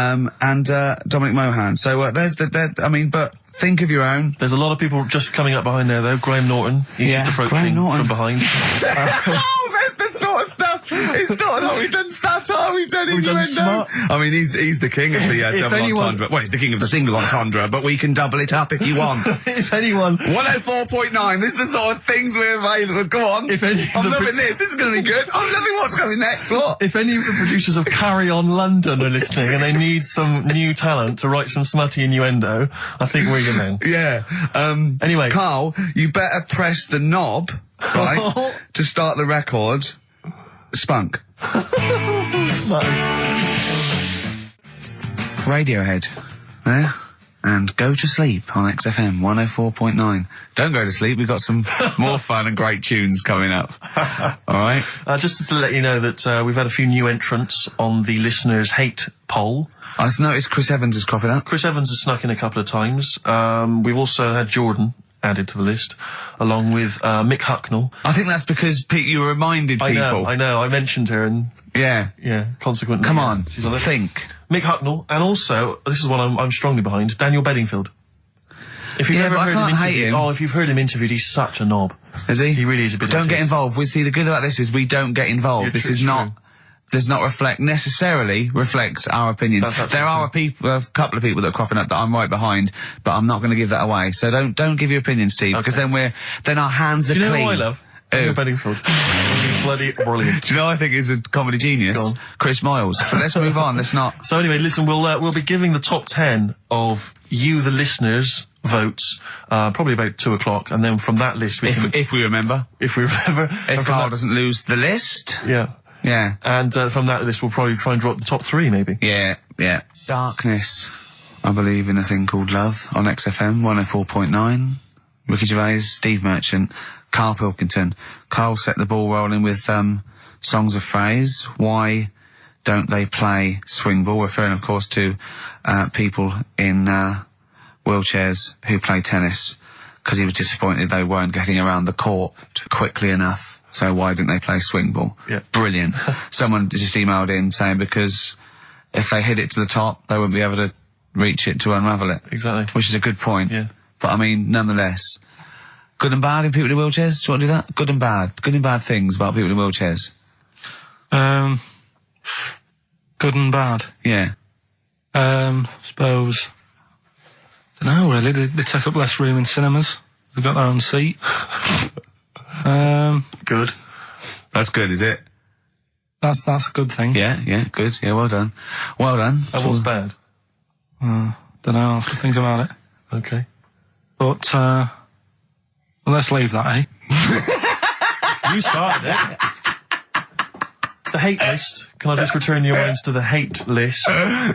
And Dominic Mohan. So there's but think of your own. There's a lot of people just coming up behind there, though. Graham Norton. He's just approaching from behind. Oh, that's the sort of stuff. It's sort of like we've done satire, we've done innuendo. I mean, he's the king of the double entendre. Well, he's the king of the single entendre, but we can double it up if you want. If anyone... 104.9, this is the sort of things we're available. Go on. I'm loving this. This is going to be good. I'm loving what's coming next. What? If any of the producers of Carry On London are listening and they need some new talent to write some smutty innuendo, I think we're your men. Yeah. Anyway. Carl, you better press the knob, right, to start the record. Spunk. Radiohead. There. And Go to Sleep on XFM 104.9. Don't go to sleep, we've got some more fun and great tunes coming up. Alright? Just to let you know that we've had a few new entrants on the listeners' hate poll. I just noticed Chris Evans is cropping up. Chris Evans has snuck in a couple of times. We've also had Jordan added to the list, along with Mick Hucknall. I think that's because you reminded people. I know. I mentioned her and... Yeah. Consequently. Come on, she's on think. Mick Hucknall, and also, this is one I'm strongly behind, Daniel Bedingfield. If you've ever heard him interviewed, if you've heard him interviewed, he's such a knob. Is he? He really is a bit. Don't get involved. We see the good about this is we don't get involved. Yeah, this is not. Does not necessarily reflect our opinions. There are a couple of people that are cropping up that I'm right behind, but I'm not going to give that away. So don't give your opinion, Steve, because then our hands are clean. Do you know who I love? Daniel Bedingfield. He's bloody brilliant. Do you know I think he's a comedy genius? Go on. Chris Moyles. But let's move on. Let's not. So anyway, listen, we'll be giving the top 10 of you, the listeners, votes, probably about 2 o'clock, and then from that list if we remember. If Carl doesn't lose the list. Yeah. Yeah. And from that list, we'll probably try and drop the top 3, maybe. Yeah. Darkness. I believe in a thing called love on XFM 104.9. Ricky Gervais, Steve Merchant, Karl Pilkington. Karl set the ball rolling with songs of phrase. Why don't they play swing ball? Referring, of course, to people in wheelchairs who play tennis, because he was disappointed they weren't getting around the court quickly enough. So why didn't they play swing ball? Yeah. Brilliant. Someone just emailed in saying because if they hit it to the top, they wouldn't be able to reach it to unravel it. Exactly. Which is a good point. Yeah. But I mean, nonetheless, good and bad in people in wheelchairs? Do you want to do that? Good and bad. Good and bad things about people in wheelchairs. Good and bad. Yeah. Suppose. Don't know, really. They take up less room in cinemas. They've got their own seat. Good. That's good, is it? That's a good thing. Yeah, good. Yeah, well done. Well done. And what's bad? Don't know, I'll have to think about it. Okay. But, well, let's leave that, eh? You started it. The hate list. Can I just return your minds to the hate list? I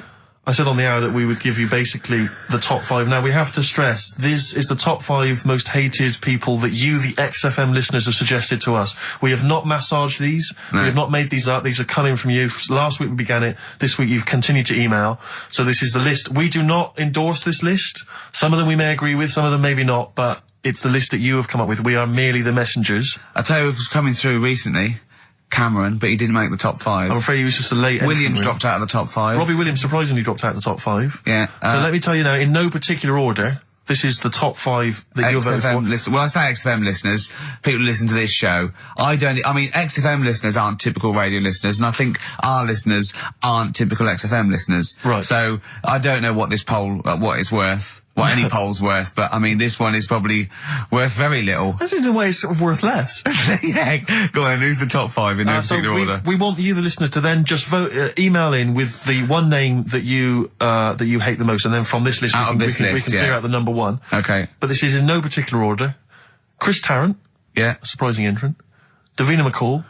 said on the hour that we would give you basically the top 5. Now, we have to stress, this is the top 5 most hated people that you, the XFM listeners, have suggested to us. We have not massaged these. No. We have not made these up. These are coming from you. Last week we began it. This week you've continued to email. So this is the list. We do not endorse this list. Some of them we may agree with, some of them maybe not, but it's the list that you have come up with. We are merely the messengers. I'll tell you who was coming through recently. Cameron, but he didn't make the top 5. I'm afraid he was just a late entry. Williams dropped out of the top 5. Robbie Williams surprisingly dropped out of the top 5. Yeah. So let me tell you now, in no particular order, this is the top 5 that you're voting for. Well, I say XFM listeners, people who listen to this show. I mean, XFM listeners aren't typical radio listeners, and I think our listeners aren't typical XFM listeners. Right. So, I don't know what this poll, what it's worth. What any poll's worth, but I mean, this one is probably worth very little. I think in a way it's sort of worth less. Yeah, go on, who's the top 5 in no particular order? We want you, the listener, to then just vote, email in with the one name that you hate the most, and then from this list, we can figure out the number 1. Okay. But this is in no particular order. Chris Tarrant. Yeah. A surprising entrant. Davina McCall.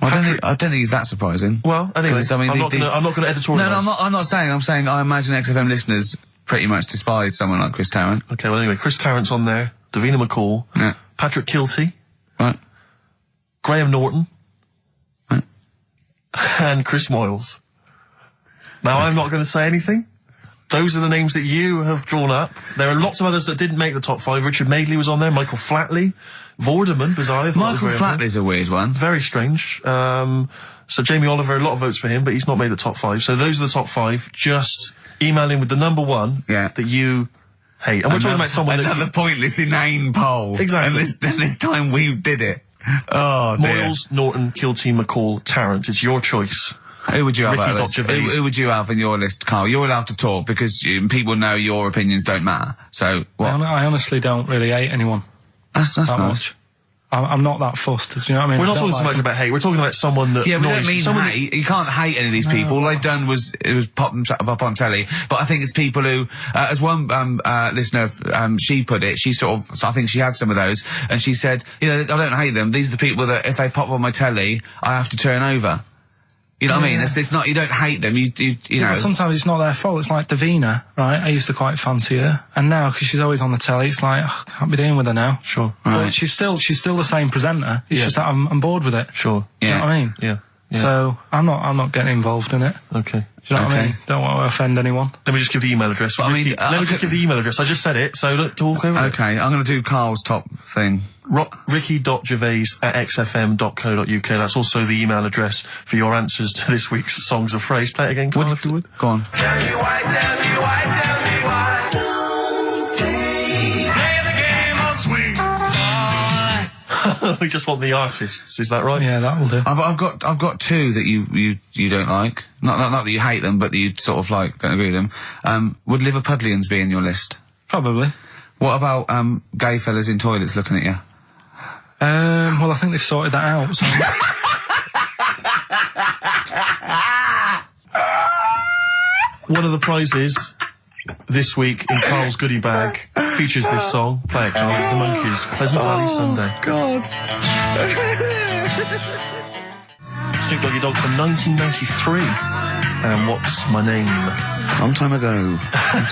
Well, I don't think he's that surprising. Well, anyway, I'm not going to editorialise. No, I'm not saying. I'm saying I imagine XFM listeners pretty much despise someone like Chris Tarrant. Okay, well anyway, Chris Tarrant's on there, Davina McCall, yeah. Patrick Kilty, right, Graham Norton, right, and Chris Moyles. Now, I'm not going to say anything. Those are the names that you have drawn up. There are lots of others that didn't make the top 5. Richard Madeley was on there, Michael Flatley, Vorderman, bizarrely. Michael Flatley's a weird one. Very strange. So Jamie Oliver, a lot of votes for him, but he's not made the top 5. So those are the top 5. Just email in with the number 1 that you hate. And we're talking about someone another pointless, inane poll. Exactly. And this time we did it. Oh, dear. Moyles, Norton, Kilty, McCall, Tarrant. It's your choice. Who would you have on list? Who would you have in your list, Carl? You're allowed to talk because people know your opinions don't matter. So, what? I honestly don't really hate anyone. That's that nice. Much. I'm not that fussed, do you know what I mean? We're not talking so much about hate, we're talking about someone that we don't mean hate. You can't hate any of these people. All they've done was pop them up on telly. But I think it's people who, as one listener, she put it, I think she had some of those, and she said, I don't hate them. These are the people that if they pop on my telly, I have to turn over. You know what I mean? It's not, you don't hate them, you know. Sometimes it's not their fault. It's like Davina, right? I used to quite fancy her. And now, because she's always on the telly, it's like, I can't be dealing with her now. Sure. Right. But she's still the same presenter. It's just that I'm bored with it. Sure. Do you know what I mean? Yeah. So, I'm not getting involved in it. Okay. Do you know what I mean? Don't want to offend anyone. Let me just give the email address. Let me just give the email address. I just said it, so look, talk over it. Okay, I'm going to do Carl's top thing. Ricky.gervais@xfm.co.uk. That's also the email address for your answers to this week's Songs of Phrase. Play it again, Carl, if you would. Go on. Tell me why, tell me why, tell me why. Don't play the game of swing. We just want the artists, is that right? Yeah, that will do. I've got 2 that you don't like. Not that you hate them, but that you sort of like, don't agree with them. Would Liverpudlians be in your list? Probably. What about gay fellas in toilets looking at you? Well, I think they've sorted that out. So. One of the prizes this week in Carl's goodie bag features this song. Play it, Carl. It's the Monkees. Pleasant Valley Sunday. God. Snoop Doggy Dogg from 1993. and What's My Name? Long time ago.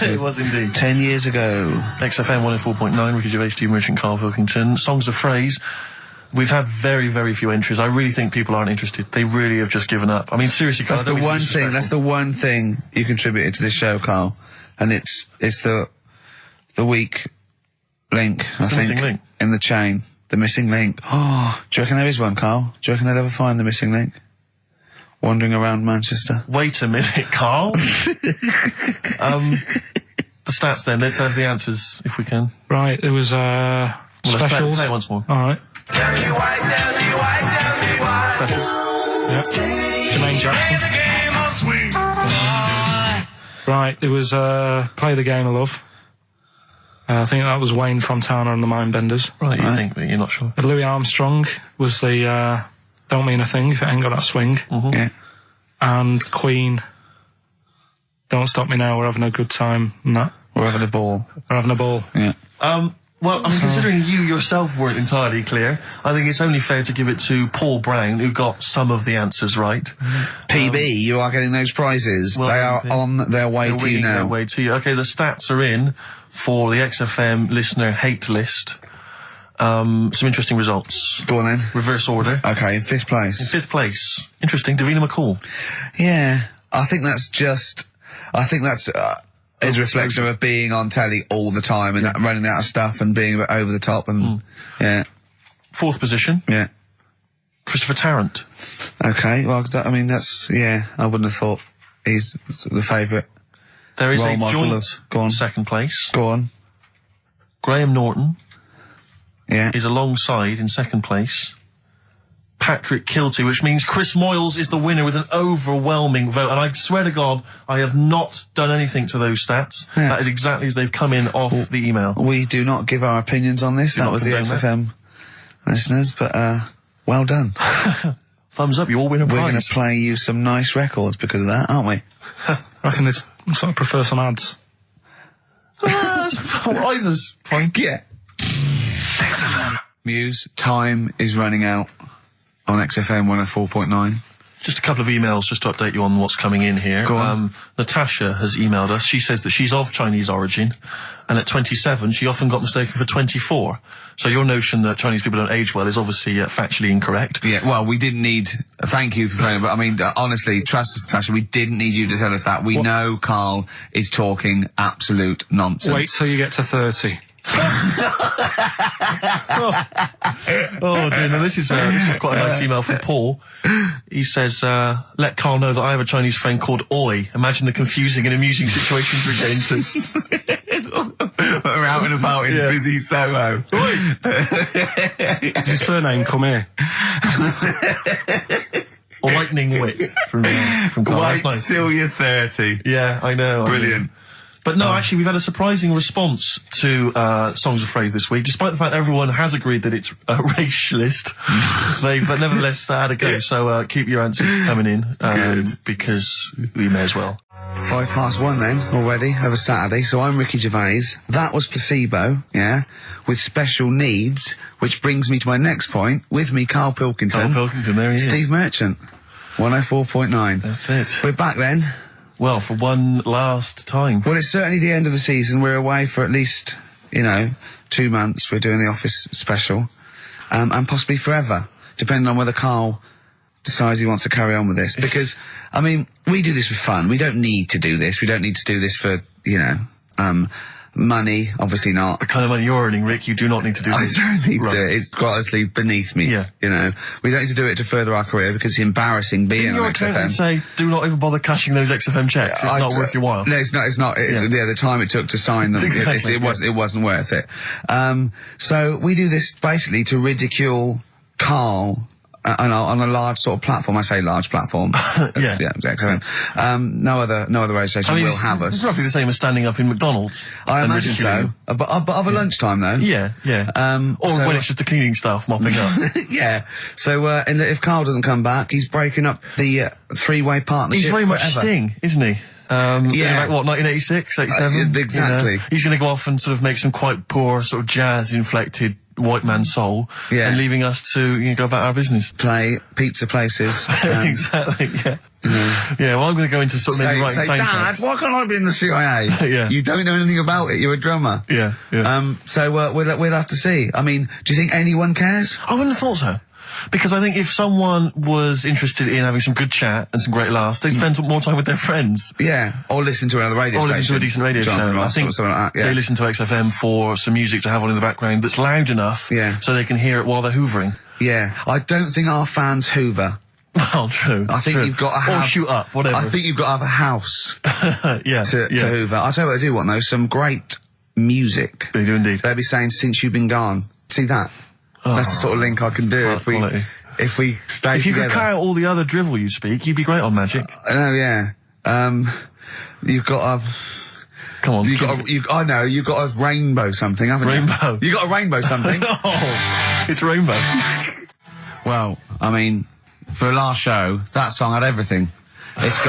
It was indeed. 10 years ago. XFM 104.9, Ricky Gervais, Steve Merchant, Karl Pilkington. Songs of Phrase. We've had very, very few entries. I really think people aren't interested. They really have just given up. I mean, seriously, Karl, That's the one thing you contributed to this show, Karl. And it's the weak link, I think. Missing link. In the chain. The missing link. Oh, do you reckon there is one, Karl? Do you reckon they'll ever find the missing link? Wandering around Manchester. Wait a minute, Karl. The stats then, let's have the answers, if we can. Right, it was, Let's specials. play it once more. Alright. Tell me why, tell me why, tell me why. Special. Yep. Jermaine Jackson. The game of swing. Right, it was, Play the Game of Love. I think that was Wayne Fontana and the Mindbenders. Right, you think, but you're not sure. Louis Armstrong was the, Don't Mean a Thing if it ain't got that swing. Mm-hmm. Yeah. And Queen, Don't Stop Me Now, We're Having a Good Time, and that. We're having a ball. We're having a ball. Yeah. Well, I mean, considering you yourself weren't entirely clear, I think it's only fair to give it to Paul Brown, who got some of the answers right. PB, you are getting those prizes. well, they are on their way They're to you winging their now. way to you. Okay, the stats are in for the XFM listener hate list. Some interesting results. Go on then. Reverse order. Okay, in 5th place. 5th place. Interesting. Davina McCall. Yeah. I think that's is a reflection of being on telly all the time and running out of stuff and being a bit over the top and, yeah. 4th position. Yeah. Christopher Tarrant. Okay, well, I mean, I wouldn't have thought he's the favourite. There is Role a model joint of- go on. 2nd place. Go on. Graham Norton Yeah. is alongside in 2nd place. Patrick Kilty, which means Chris Moyles is the winner with an overwhelming vote. And I swear to God, I have not done anything to those stats. Yeah. That is exactly as they've come in off the email. We do not give our opinions on this. Do That not was the condone XFM listeners, but, well done. Thumbs up, you all win a We're going prize. to play you some nice records because of that, aren't we? I reckon they sort of prefer some ads. Either's fine. Yeah. Muse, time is running out on XFM 104.9. Just a couple of emails just to update you on what's coming in here. Go on. Natasha has emailed us. She says that she's of Chinese origin, and at 27, she often got mistaken for 24. So your notion that Chinese people don't age well is obviously factually incorrect. Yeah, well, we didn't need... Thank you for phoning, but I mean, honestly, trust us, Natasha, we didn't need you to tell us that. We know Karl is talking absolute nonsense. Wait till you get to 30. Oh dear, no, this is quite a nice email from Paul. He says, let Karl know that I have a Chinese friend called Oi. Imagine the confusing and amusing situations we get into. We're out and about in busy Soho. Does his surname come here? Lightning wit from Karl. Wait That's nice. till you're 30. Yeah, I know. Brilliant. But no, actually, we've had a surprising response to Songs of Phrase this week, despite the fact everyone has agreed that it's racialist. They've nevertheless had a go. So keep your answers coming in, because we may as well. 1:05 then, already, of a Saturday. So I'm Ricky Gervais. That was Placebo, yeah, with special needs, which brings me to my next point. With me, Karl Pilkington. Karl Pilkington, there he is. Steve Merchant, 104.9. That's it. We're back then. Well, for one last time. Well, it's certainly the end of the season. We're away for at least, 2 months. We're doing the Office special. And possibly forever, depending on whether Karl decides he wants to carry on with this. Because, I mean, we do this for fun. We don't need to do this. We don't need to do this for, money. Obviously not. The kind of money you're earning, Rick, you do not need to do I this. don't need Right. to. It's quite honestly beneath me. Yeah. We don't need to do it to further our career because it's embarrassing being Didn't on your accountant XFM. say, do not even bother cashing those XFM checks? It's not worth your while. No, it's not. It's not. The time it took to sign them, Exactly, it wasn't worth it. So we do this basically to ridicule Karl on a large sort of platform. I say large platform. Yeah. XFM. No other radio station will it's have us. roughly the same as standing up in McDonald's. I and imagine ridiculing so. But of a lunchtime though. Yeah, yeah. Or so- when it's just the cleaning staff mopping up. Yeah. So, and if Karl doesn't come back, he's breaking up the three-way partnership. He's very much forever. Sting, isn't he? Yeah. Like, what, 1986, 87? Exactly. He's going to go off and sort of make some quite poor, sort of jazz-inflected white man soul. Yeah. And leaving us to go about our business. Play pizza places. Exactly, yeah. Yeah, well, I'm going to go into sort of maybe writing Say, Dad, soundtracks. why can't I be in the CIA? Yeah. You don't know anything about it. You're a drummer. Yeah, yeah. So we'll have to see. I mean, do you think anyone cares? I wouldn't have thought so. Because I think if someone was interested in having some good chat and some great laughs, they'd spend more time with their friends. Yeah, or listen to another radio Or station. listen to a decent radio show. John I Ross think or something like that, yeah. they listen to XFM for some music to have on in the background that's loud enough so they can hear it while they're hoovering. Yeah, I don't think our fans hoover. Well, true. I think true. you've got to have... Or shoot up, whatever. I think you've got to have a house yeah, to hoover. I'll tell you what I do want, though, some great music. They do indeed. They'll be saying, since you've been gone. See that? That's the sort of link I can do if we stay If you together. could cut out all the other drivel you speak, you'd be great on Magic. I know, yeah. You've got to... Come on. I know, you've got a rainbow something, haven't Rainbow. you? You got a rainbow something. Oh, it's Rainbow. Well, I mean, for a last show, that song had everything. It's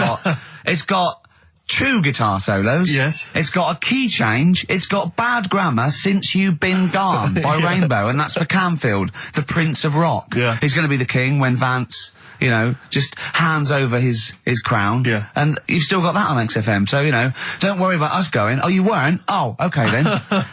got 2 guitar solos. Yes. It's got a key change. It's got bad grammar, Since You've Been Gone by Rainbow, and that's for Camfield, the Prince of Rock. Yeah. He's going to be the king when Vance, you know, just hands over his crown. Yeah. And you've still got that on XFM, so, you know, don't worry about us going, oh, you weren't? Oh, okay then.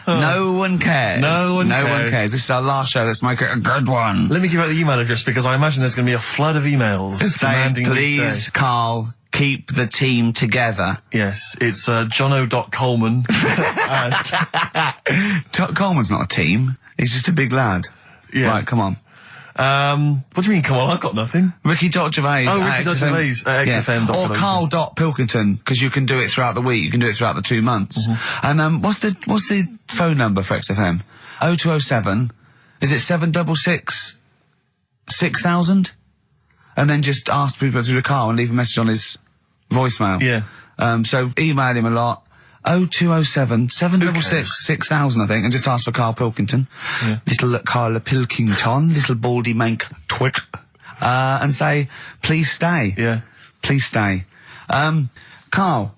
No one cares. No one cares. This is our last show. Let's make it a good one. Let me give out the email address because I imagine there's going to be a flood of emails Say, demanding that we please, stay. Carl, keep the team together. Yes, it's jono.coleman. Coleman's not a team. He's just a big lad. Yeah. Right, come on. What do you mean, come on, I've got nothing. Ricky.Gervais. Oh, Ricky.Gervais at XFM. Or Karl.Pilkington, because you can do it throughout the week, you can do it throughout the 2 months. And what's the phone number for XFM? 0207, is it 766 6000? And then just ask people through the car and leave a message on his voicemail. Yeah. So email him a lot. 0207 766 6000, I think, and just ask for Karl Pilkington. Yeah. Little Karl Pilkington, little baldy mank twit. And say, please stay. Yeah. Please stay. Carl,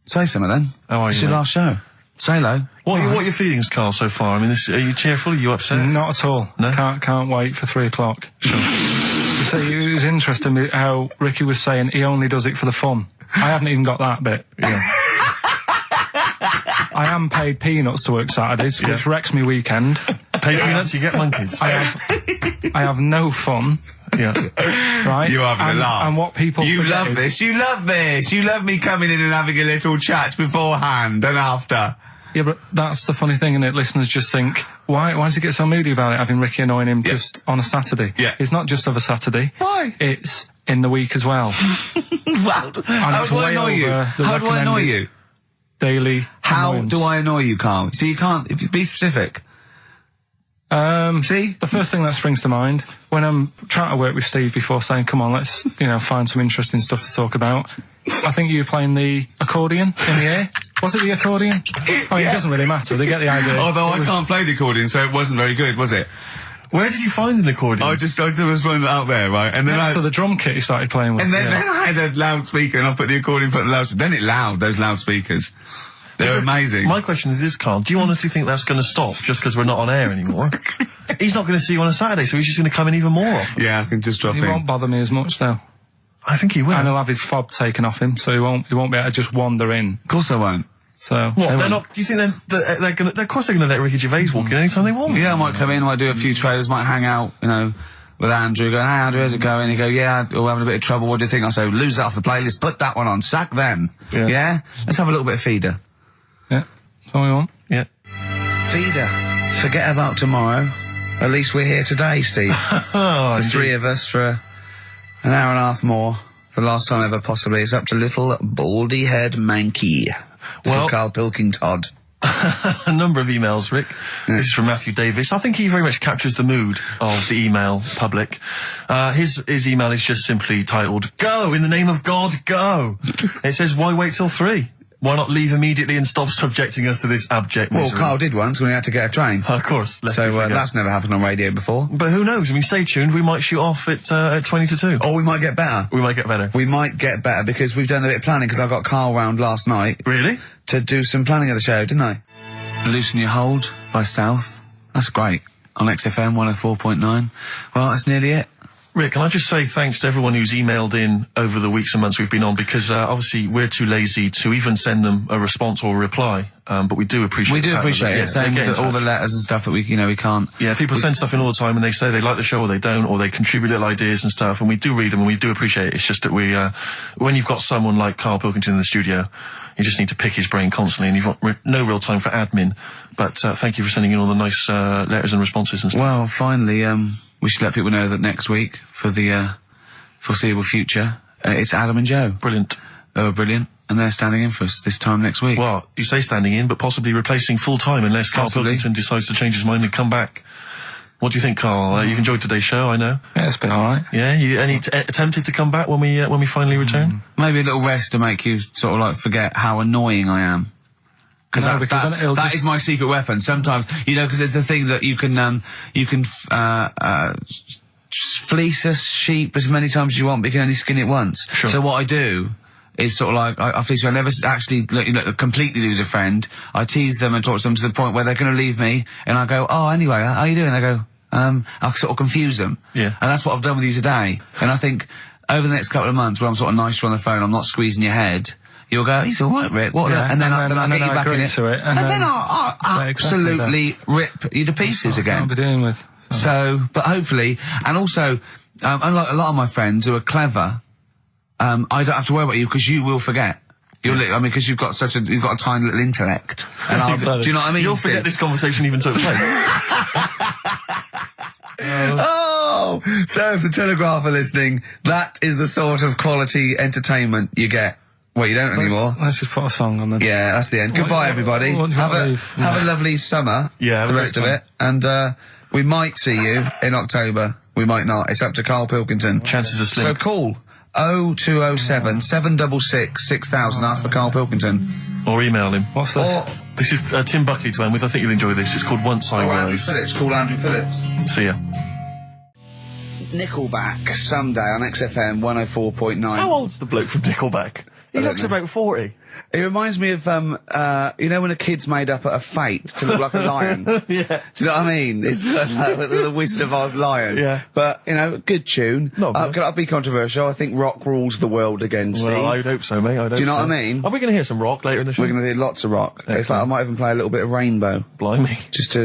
say something then. How are It's you, your mate? last show. Say hello. What are your feelings, Carl, so far? I mean, are you cheerful? Are you upset? Not at all. No? Can't wait for 3 o'clock. So it was interesting how Ricky was saying he only does it for the fun. I haven't even got that bit. Yeah. I am paid peanuts to work Saturdays, which wrecks me weekend. Pay peanuts, you get monkeys. I have no fun. Yeah. Right? You're having a laugh. And what people You forget love is- this. You love this. You love me coming in and having a little chat beforehand and after. Yeah, but that's the funny thing, innit? Listeners just think, why does he get so moody about it, having Ricky annoying him just on a Saturday? Yeah. It's not just of a Saturday. Why? It's in the week as well. Well, how it's do I way annoy you? over the How do I annoy recommended you? Daily How annoyance. do I annoy you, Carl? So you can't, if you be specific. See? The first thing that springs to mind, when I'm trying to work with Steve before saying, come on, let's, find some interesting stuff to talk about, I think you were playing the accordion in the air. Was it the accordion? I mean, it doesn't really matter. They get the idea. Although I can't play the accordion, so it wasn't very good, was it? Where did you find an accordion? I was one out there, right? And then So the drum kit he started playing with. then I had a loudspeaker and I put the accordion for the loudspeaker. Then it loud, those loudspeakers. They're amazing. My question is this, Carl. Do you honestly think that's going to stop just because we're not on air anymore? He's not going to see you on a Saturday, so he's just going to come in even more often. Yeah, I can just drop He in. won't bother me as much, though. I think he will. And he'll have his fob taken off him, so he won't be able to just wander in. Of course I won't. So What? They're not. Do you think they're going to? Of course, they're going to let Ricky Gervais walk in anytime they want. Yeah, I might come in, might do a few trailers, might hang out, with Andrew, going, hey Andrew, how's it going? He'd go, yeah, we're having a bit of trouble, what do you think? I say, lose that off the playlist, put that one on, sack them. Yeah. Let's have a little bit of feeder. yeah, that's all we want. Yeah. Feeder. Forget about tomorrow. At least we're here today, Steve. Oh, The 3 of us for an hour and a half more. The last time ever, possibly. It's up to little baldy head manky. Well- For Karl Pilkington. a number of emails, Rick. This is from Matthew Davis. I think he very much captures the mood of the email public. His email is just simply titled, "Go, in the name of God, go." It says, why wait till 3? Why not leave immediately and stop subjecting us to this abject Well, misery? Carl did once when he had to get a train. Of course. lest we So forget. that's never happened on radio before. But who knows? I mean, stay tuned. We might shoot off at 20 to 2. Or we might get better. We might get better. We might get better because we've done a bit of planning because I got Carl round last night Really? to do some planning of the show, didn't I? Loosen Your Hold by South. That's great. On XFM 104.9. Well, that's nearly it. Rick, can I just say thanks to everyone who's emailed in over the weeks and months we've been on, because obviously we're too lazy to even send them a response or a reply, but we do appreciate it. We do appreciate it. Same with all the letters and stuff that we can't. Yeah, people send stuff in all the time and they say they like the show or they don't, or they contribute little ideas and stuff, and we do read them and we do appreciate it. It's just that when you've got someone like Karl Pilkington in the studio, you just need to pick his brain constantly, and you've got no real time for admin. But thank you for sending in all the nice letters and responses and stuff. Well, finally, we should let people know that next week, for the foreseeable future, it's Adam and Joe. Brilliant. They were brilliant, and they're standing in for us this time next week. Well, you say standing in, but possibly replacing full-time unless Karl Pilkington decides to change his mind and come back. What do you think, Karl? You've enjoyed today's show, I know. Yeah, it's been alright. Yeah, you tempted to come back when we finally return? Maybe a little rest to make you sort of like forget how annoying I am. Because that is my secret weapon. Sometimes, because it's the thing that you can fleece a sheep as many times as you want, but you can only skin it once. Sure. So what I do is sort of like, I fleece you. I never actually completely lose a friend. I tease them and talk to them to the point where they're going to leave me, and I go, oh, anyway, how are you doing? They go, I'll sort of confuse them. Yeah. And that's what I've done with you today. And I think over the next couple of months, where I'm sort of nice to you on the phone, I'm not squeezing your head, you'll go, he's all right, Rick. What? Yeah, and then I'll get you back in it. And then I'll absolutely rip you to pieces again. Can't be doing with. So, but hopefully, and also, unlike a lot of my friends who are clever, I don't have to worry about you because you will forget. Because you've got a tiny little intellect. And do you know what I mean? You'll forget this conversation even took place. Oh! So if the Telegraph are listening, that is the sort of quality entertainment you get. Well, you don't anymore. Let's just put a song on then. Yeah, that's the end. Goodbye, everybody. Have a lovely summer. Yeah, the rest of it. And we might see you in October. We might not. It's up to Karl Pilkington. Chances are slim. So call 0207 766 6000. Ask for Karl Pilkington. Or email him. What's this? This is Tim Buckley to end with. I think you'll enjoy this. It's called Once I Andrew Was. Phillips. Call Andrew Phillips. See ya. Nickelback, Sunday on XFM 104.9. How old's the bloke from Nickelback? He looks about 40. It reminds me of, when a kid's made up at a fete to look like a lion? Yeah. Do you know what I mean? It's like the Wizard of Oz lion. Yeah. But, good tune. Not bad. I'll be controversial. I think rock rules the world again, Steve. Well, I would hope so, mate. Do you know what I mean? Are we going to hear some rock later in the show? We're going to hear lots of rock. Excellent. In fact, I might even play a little bit of Rainbow. Blimey. Just to,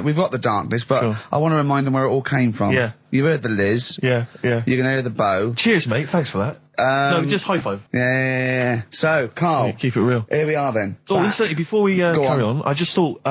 we've got the darkness, but Sure. I want to remind them where it all came from. Yeah. You've heard the Liz. Yeah. You're going to hear the bow. Cheers, mate. Thanks for that. No, just high five. Yeah. So, Karl. Yeah, keep it real. Here we are then. Oh, listen, before we carry on, I just thought,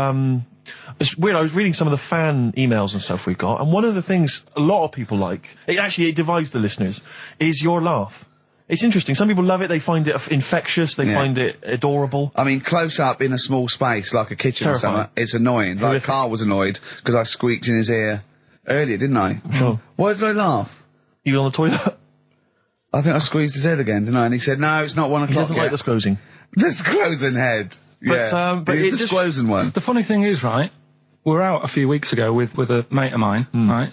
it's weird, I was reading some of the fan emails and stuff we've got, and one of the things a lot of people like, it divides the listeners, is your laugh. It's interesting. Some people love it, they find it infectious, they find it adorable. I mean, close up in a small space, like a kitchen or something, it's annoying. Like, Karl was annoyed, because I squeaked in his ear earlier, didn't I? Sure. Why did I laugh? You on the toilet? I think I squeezed his head again, didn't I? And he said, no, it's not 1 o'clock He doesn't yet. like the squozing. The squozing head. But it's the squozing one. The funny thing is, right, we were out a few weeks ago with a mate of mine, right,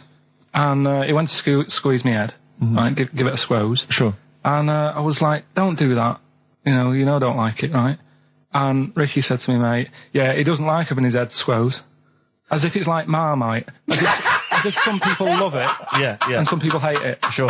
and he went to squeeze me head, right, give it a squoze. Sure. And I was like, don't do that. You know I don't like it, right? And Ricky said to me, mate, yeah, he doesn't like having his head squoze. As if it's like Marmite. As if some people love it. Yeah. And some people hate it. Sure.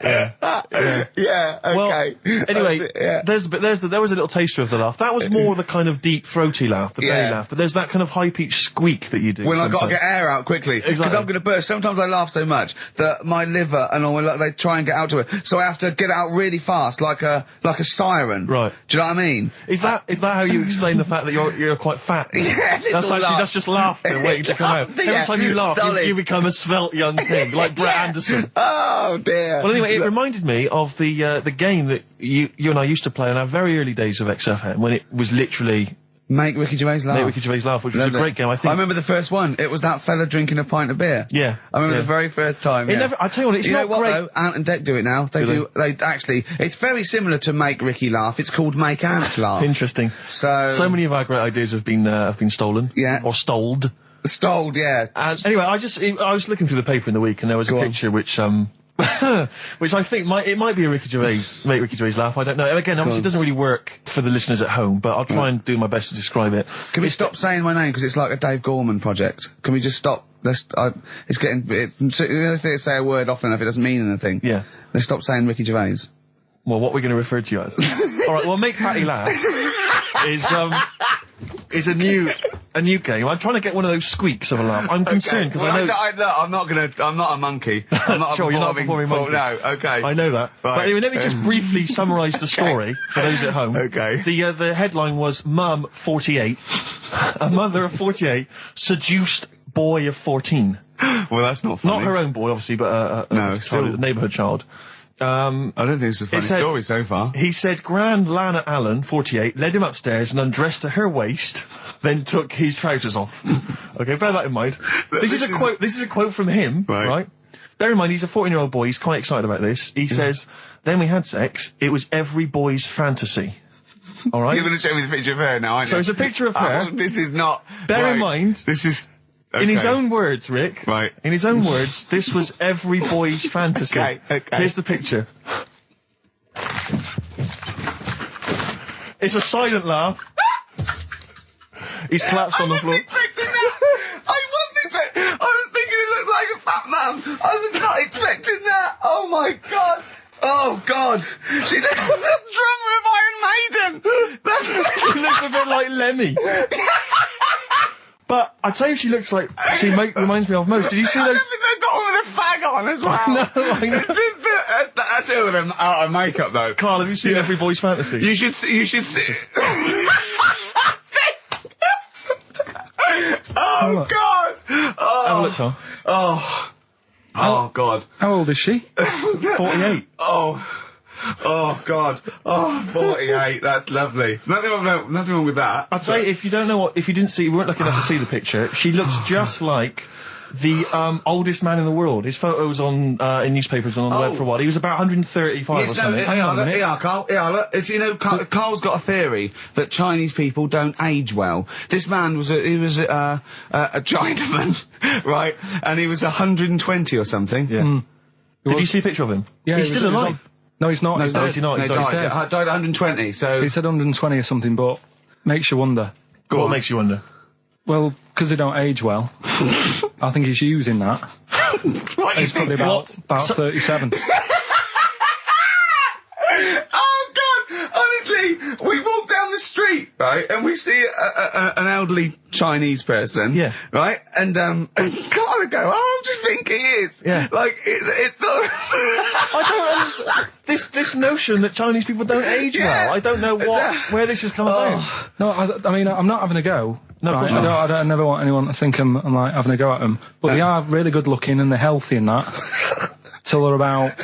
Yeah, okay. Well, anyway, Yeah. there was a little taster of the laugh. That was more the kind of deep, throaty laugh, the belly laugh. But there's that kind of high-pitched squeak that you do. When I've got to sometimes. get air out quickly. Because Exactly. I'm going to burst. Sometimes I laugh so much that my liver and all, they try and get out to it. So I have to get it out really fast, like a siren. Right. Do you know what I mean? Is that how you explain the fact that you're quite fat? Yeah, That's just laughter waiting to come out. Yeah, Every time you laugh, solid. you become a svelte young thing, like Brett Anderson. Oh, dear. Well, anyway, it reminded me of the game that you and I used to play in our very early days of XFM, when it was literally Make Ricky Gervais laugh. Make Ricky Gervais laugh, which was a great game. I think. I remember the first one. It was that fella drinking a pint of beer. Yeah. I remember the very first time. It never. I tell you what, it's you not know what great. though? Ant and Dec do it now. They actually. It's very similar to Make Ricky Laugh. It's called Make Ant Laugh. Interesting. So many of our great ideas have been stolen. Yeah. Or stoled. Stoled, yeah. And anyway, I was looking through the paper in the week, and there was a picture which Which I think it might be a Ricky Gervais laugh, I don't know. Again, obviously it doesn't really work for the listeners at home, but I'll try and do my best to describe it. Can we stop saying my name, because it's like a Dave Gorman project? Can we just stop? It's getting, let's say a word often enough, it doesn't mean anything. Yeah. Let's stop saying Ricky Gervais. Well, what we're going to refer to you as. Alright, well, Make Patty Laugh is a new game. I'm trying to get one of those squeaks of a laugh. I'm concerned because I know... I'm not a monkey. I'm not sure, you're not a performing monkey. No, okay. I know that. Right. But anyway, let me just briefly summarise the story for those at home. Okay. The headline was Mum 48, a mother of 48, seduced boy of 14. Well, that's not funny. Not her own boy, obviously, but a neighbourhood child. I don't think it's a funny story so far. He said Grand Lana Allen, 48, led him upstairs and undressed to her waist, then took his trousers off. Okay, bear that in mind. This is a quote from him, right? Bear in mind, he's a 14-year-old boy, he's quite excited about this. He says, then we had sex, it was every boy's fantasy. Alright? You're going to show me the picture of her now, aren't you? So it's a picture of her. Oh, this is not... Bear in mind... This is... Okay. In his own words, Rick. Right. In his own words, this was every boy's fantasy. Okay. Here's the picture. It's a silent laugh. He's collapsed on the floor. I wasn't expecting that. I was thinking it looked like a fat man. I was not expecting that. Oh my god. Oh god. She looks like the drummer of Iron Maiden. She looks a bit like Lemmy. But I tell you, she looks like reminds me of most. Did you see those? They've got one with a fag on as well. No, I know. It's just that's it with them out of makeup though. Carl, have you seen Every Boy's Fantasy? You should see. Oh god. Oh. Have a look, Carl. Oh god. How old is she? 48. Oh god. Oh, 48. That's lovely. Nothing wrong with that. I'll tell you, if you weren't lucky enough to see the picture, she looks just like the oldest man in the world. His photos on in newspapers and on the web for a while. He was about 135 or something. Carl. Yeah, look, Carl's got a theory that Chinese people don't age well. This man was a Chinaman, right? And he was 120 or something. Yeah. Mm. Did you see a picture of him? Yeah, he's still alive. No, he's not. No, he's he's not. No, He's died dead. at 120, so... He said 120 or something, but makes you wonder. What makes you wonder? Well, because they don't age well. I think he's using that. He's probably about 37. Oh, God! Honestly, we walk down the street, right, and we see an elderly Chinese person. Yeah. Right? And it's kind of go, I just think he is. Yeah. Like, it's not... I don't understand. This notion that Chinese people don't age well. I don't know where this has come about. No, I mean, I'm not having a go. No, right? I never want anyone to think I'm like having a go at them. But they are really good looking and they're healthy and that. Till they're about...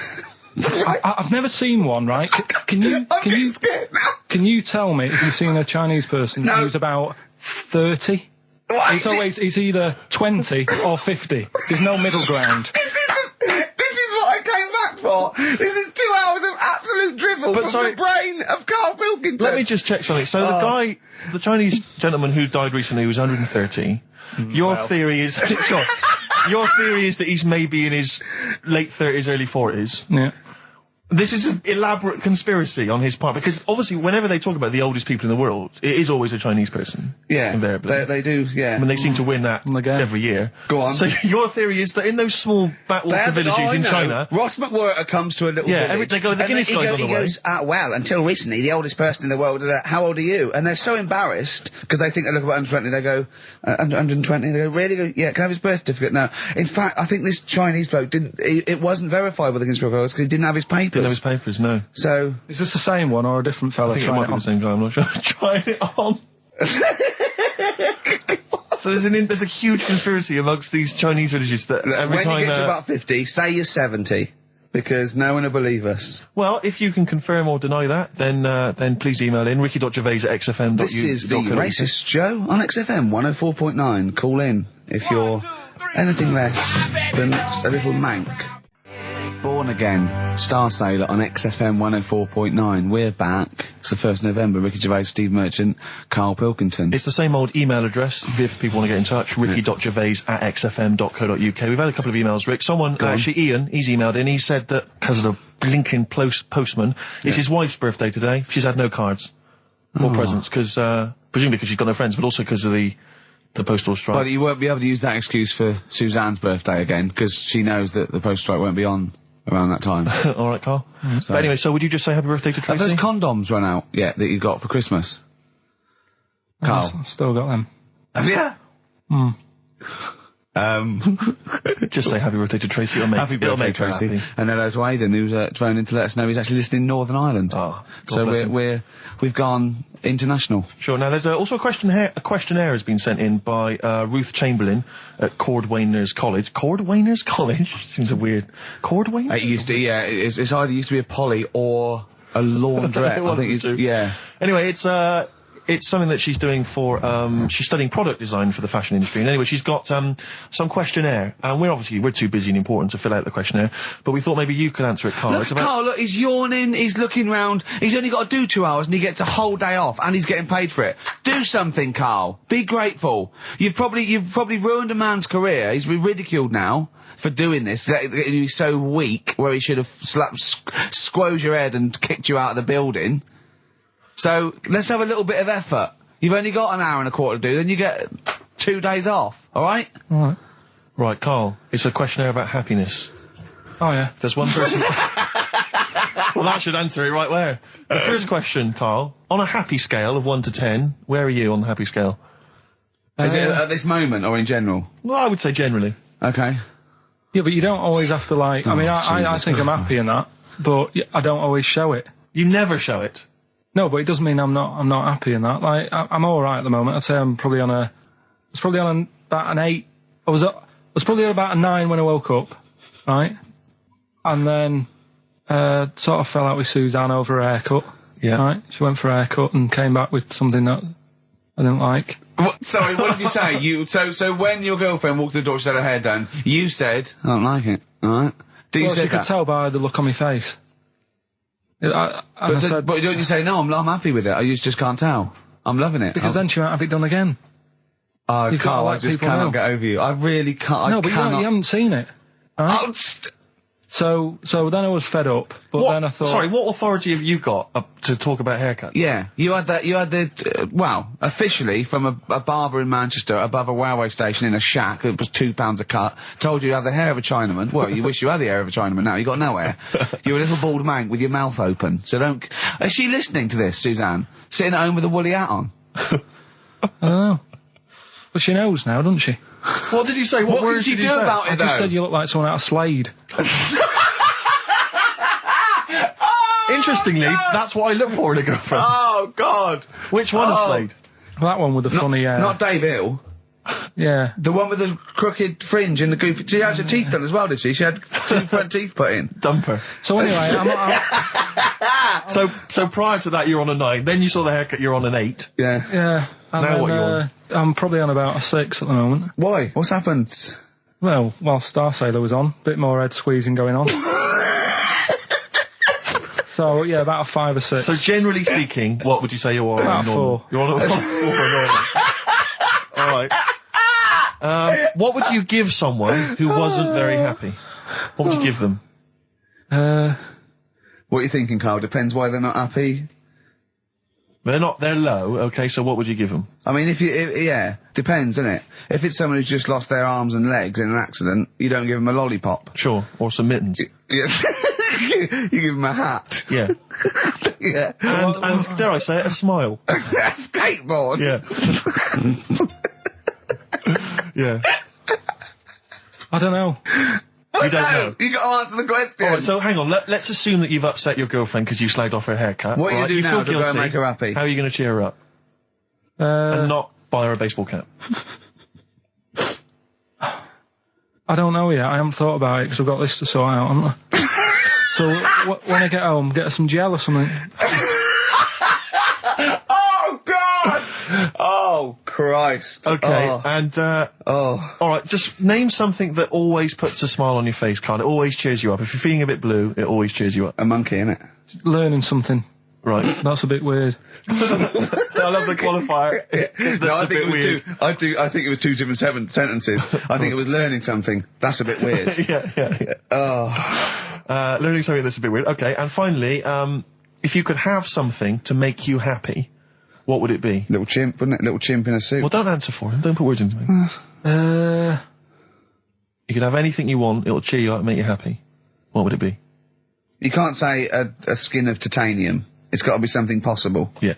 I've never seen one, right? Can you tell me if you've seen a Chinese person who's about 30? It's either 20 or 50. There's no middle ground. This is what I came back for. This is 2 hours of absolute drivel from the brain of Karl Pilkington. Let me just check something. So the Chinese gentleman who died recently was 130. Your theory is that he's maybe in his late 30s, early 40s. Yeah. This is an elaborate conspiracy on his part, because obviously whenever they talk about the oldest people in the world, it is always a Chinese person. Yeah. Invariably. They do, yeah. I mean, they seem to win that every year. Go on. So your theory is that in those small backwater villages in China... Ross McWhirter comes to a little village. They go, the Guinness guy's on the way. He goes, well, until recently, the oldest person in the world, how old are you? And they're so embarrassed, because they think they look about 120, they go, 120, they go, really? Yeah, can I have his birth certificate? No. In fact, I think this Chinese bloke it wasn't verified with the conspiracy because he didn't have his papers. Didn't have his papers, no. So... Is this the same one or a different fella? I think it might be the same guy, I'm not sure. Try it on. So there's a huge conspiracy amongst these Chinese villages that every time... When you get to about 50, say you're 70. Because no one will believe us. Well, if you can confirm or deny that, then please email in ricky.gervais@xfm.uk. This is the Racist Show on XFM 104.9. Call in if you're anything less than a little mank. Born Again, Star Sailor on XFM 104.9. We're back. It's the 1st of November. Ricky Gervais, Steve Merchant, Karl Pilkington. It's the same old email address if people want to get in touch, ricky.gervais@xfm.co.uk. We've had a couple of emails, Rick. Someone, actually Ian, he's emailed in, he said that because of the blinking postman, it's his wife's birthday today. She's had no cards or presents, because, presumably because she's got no friends, but also because of the postal strike. But you won't be able to use that excuse for Suzanne's birthday again, because she knows that the postal strike won't be on around that time. All right, Carl. But anyway, so would you just say happy birthday to Tracy? Have those condoms run out yet that you got for Christmas? Carl? I've still got them. Have you? Just say happy birthday to Tracy. Happy birthday, Tracy. Happy. And hello to Aidan, who's phoned in to let us know he's actually listening in Northern Ireland. Oh, so we've gone international. Sure. Now, there's also a questionnaire has been sent in by Ruth Chamberlain at Cordwainers College. Cordwainers College? Seems a weird... Cordwainers? It used to, yeah. It's either used to be a poly or a laundrette. I think it's... Yeah. Anyway, it's something that she's doing for, she's studying product design for the fashion industry. And anyway, she's got, some questionnaire. And we're too busy and important to fill out the questionnaire. But we thought maybe you could answer it, Carl. Look, Carl, look, he's yawning, he's looking round, he's only got to do 2 hours and he gets a whole day off and he's getting paid for it. Do something, Carl. Be grateful. You've probably ruined a man's career. He's been ridiculed now for doing this. That he's so weak, where he should have squoze your head and kicked you out of the building. So, let's have a little bit of effort. You've only got an hour and a quarter to do, then you get 2 days off, alright? Alright. Right, Carl, it's a questionnaire about happiness. Oh, yeah. There's one person... Well, that should answer it right where. The first question, Carl, on a happy scale of 1 to 10, where are you on the happy scale? Is it at this moment or in general? Well, I would say generally. Okay. Yeah, but you don't always have to, like... I think I'm happy in that, but I don't always show it. You never show it. No, but it doesn't mean I'm not happy in that. Like, I'm alright at the moment. I'd say I'm probably on about an 8. I was probably at about a 9 when I woke up, right? And then, sort of fell out with Suzanne over a haircut. Yeah. Right? She went for a haircut and came back with something that I didn't like. Sorry, what did you say? So when your girlfriend walked to the door, she had her hair done, you said, I don't like it, alright? She could tell by the look on my face. But don't you say, no, I'm happy with it, I just can't tell. I'm loving it. Because then she won't have it done again. Oh, Carl, I just cannot get over you. I really can't. No, but you haven't seen it. Right? Oh, so then I was fed up, but then I thought... Sorry, what authority have you got to talk about haircuts? Yeah, you had officially from a barber in Manchester above a railway station in a shack, it was £2 a cut, told you have the hair of a Chinaman. Well, you wish you had the hair of a Chinaman now, you got no hair. You're a little bald man with your mouth open, so don't... Is she listening to this, Suzanne? Sitting at home with a woolly hat on? I don't know. But she knows now, doesn't she? What did you say? What words did you do about it, I just said you look like someone out of Slade. Interestingly, that's what I look for in a girlfriend. Oh, God. Which one of Slade? That one with the funny hair. Not Dave Hill. Yeah. The one with the crooked fringe and the goofy... She had her teeth done as well, did she? She had 2 front teeth put in. Dumper. So anyway, So prior to that, you're on a 9. Then you saw the haircut, you're on an 8. Yeah. Yeah. And now then, what are you on? I'm probably on about a 6 at the moment. Why? What's happened? Well, while Star Sailor was on, bit more head squeezing going on. So, yeah, about a 5 or 6. So generally speaking, what would you say you are? About 4. You're on a 4. Alright. What would you give someone who wasn't very happy? What would you give them? What are you thinking, Carl? Depends why they're not happy. They're low, okay, so what would you give them? I mean, yeah, depends, doesn't it? If it's someone who's just lost their arms and legs in an accident, you don't give them a lollipop. Sure, or some mittens. Yeah. You give them a hat. Yeah. Yeah. And dare I say it, a smile. A skateboard. Yeah. Yeah. I don't know. You don't know. You got to answer the question. Alright, so hang on, let's assume that you've upset your girlfriend because you slagged off her haircut. What are you right? going to do now to feel go and guilty. make her happy? How are you going to cheer her up? And not buy her a baseball cap. I don't know yet. I haven't thought about it because I've got this to sort out, haven't I? So when I get home, get her some gel or something. Oh, God! Oh, Oh, Christ. Okay, Oh. and, alright, just name something that always puts a smile on your face, Carl. It always cheers you up. If you're feeling a bit blue, it always cheers you up. A monkey, innit? Learning something. Right. That's a bit weird. I love the qualifier. No, I think it was I think it was 2 different sentences. I think it was learning something. That's a bit weird. yeah. Oh. Learning something that's a bit weird. Okay, and finally, if you could have something to make you happy, what would it be? Little chimp, wouldn't it? Little chimp in a suit. Well, don't answer for him. Don't put words into me. You could have anything you want. It'll cheer you up and make you happy. What would it be? You can't say a skin of titanium. It's got to be something possible. Yeah.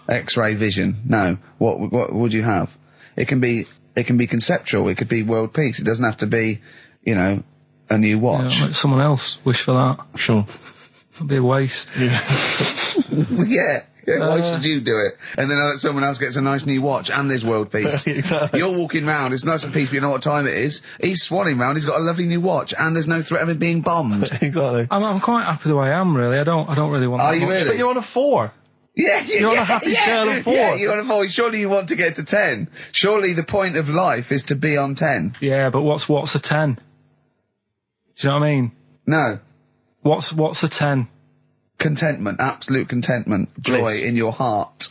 X-ray vision. No. What would you have? It can be conceptual. It could be world peace. It doesn't have to be, you know, a new watch. Yeah, let someone else wish for that. Sure. That'd be a waste. Yeah. Yeah. Why should you do it? And then someone else gets a nice new watch and there's world peace. Exactly. You're walking round, it's nice and peace, but you know what time it is. He's swanning round, he's got a lovely new watch and there's no threat of him being bombed. Exactly. I'm quite happy the way I am, really. I don't really want Are that you much. really? But you're on a 4. Yeah, You're on a happy scale of 4. Yeah, you're on a 4. Surely you want to get to 10. Surely the point of life is to be on 10. Yeah, but what's a 10? Do you know what I mean? No. What's a 10? Contentment, absolute contentment, joy Bliss. in your heart,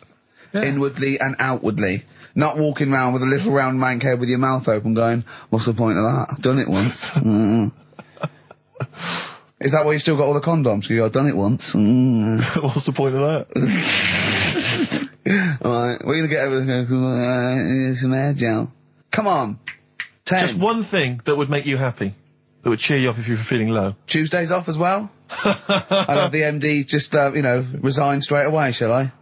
Yeah. inwardly and outwardly. Not walking around with a little round mank head with your mouth open going, what's the point of that? I've done it once. Is that why you've still got all the condoms? I've done it once. What's the point of that? Alright, we're gonna get over some air gel. Come on. 10. Just one thing that would make you happy. That would cheer you up if you were feeling low. Tuesdays off as well? I'll have the MD just, resign straight away, shall I?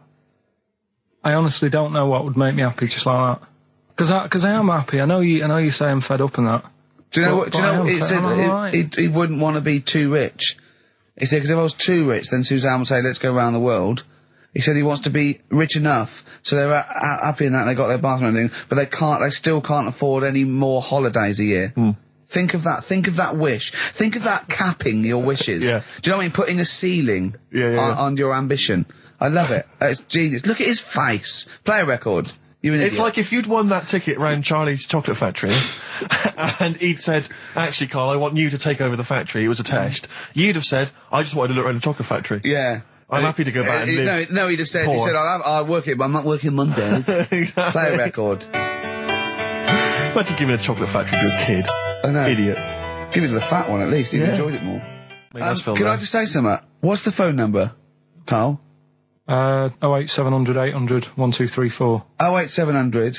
I honestly don't know what would make me happy just like that. Because I am happy. I know you say I'm fed up and that. Do you know But- what? Do you but I know? am He fed- said I'm alright. he wouldn't want to be too rich. He said because if I was too rich, then Suzanne would say, "Let's go around the world." He said he wants to be rich enough so they're happy in that they got their bathroom and everything, but they still can't afford any more holidays a year. Think of that. Think of that wish. Think of that capping your wishes. Yeah. Do you know what I mean? Putting a ceiling on your ambition. I love it. It's genius. Look at his face. Play a record. You're an It's idiot. like if you'd won that ticket round Charlie's Chocolate Factory and he'd said, actually, Carl, I want you to take over the factory. It was a test. You'd have said, I just wanted to look around the chocolate factory. Yeah. I'm happy to go back and live. No, he'd have said, poor. I'll work it, but I'm not working Mondays. Exactly. Play a record. Imagine giving a chocolate factory to a kid. I know. Idiot. Give it to the fat one at least. He'd Yeah. enjoyed it more. Make us feel Can bad. I just say something? What's the phone number, Carl? 08700 800 1234. 08700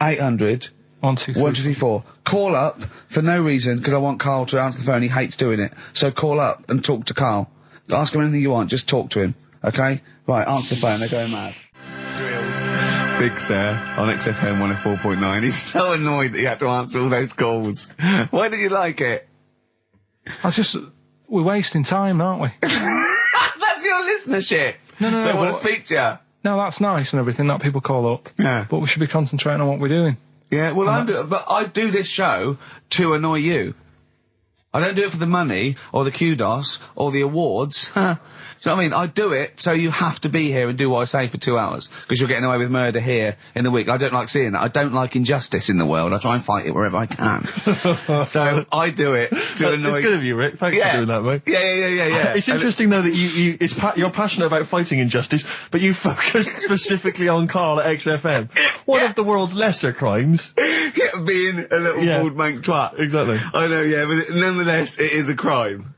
800 1234. 1234. Call up for no reason because I want Carl to answer the phone. He hates doing it. So call up and talk to Carl. Ask him anything you want. Just talk to him. Okay? Right, answer the phone. They're going mad. Big Sir on XFM 104.9. He's so annoyed that you have to answer all those calls. Why did you like it? We're wasting time, aren't we? That's your listenership. No, They want but- to speak to you. No, that's nice and everything that people call up. Yeah. But we should be concentrating on what we're doing. Yeah, well, but I do this show to annoy you. I don't do it for the money, or the kudos, or the awards. Do you know what I mean? I do it so you have to be here and do what I say for 2 hours, because you're getting away with murder here in the week. I don't like seeing that. I don't like injustice in the world. I try and fight it wherever I can. So I do it to annoy... It's good of you, Rick. Thanks for doing that, mate. Yeah. It's interesting, though, that you're passionate about fighting injustice, but you focus specifically on Carl at XFM. One of the world's lesser crimes. Being a little bald mank twat. Exactly. I know, yeah, but nonetheless, it is a crime.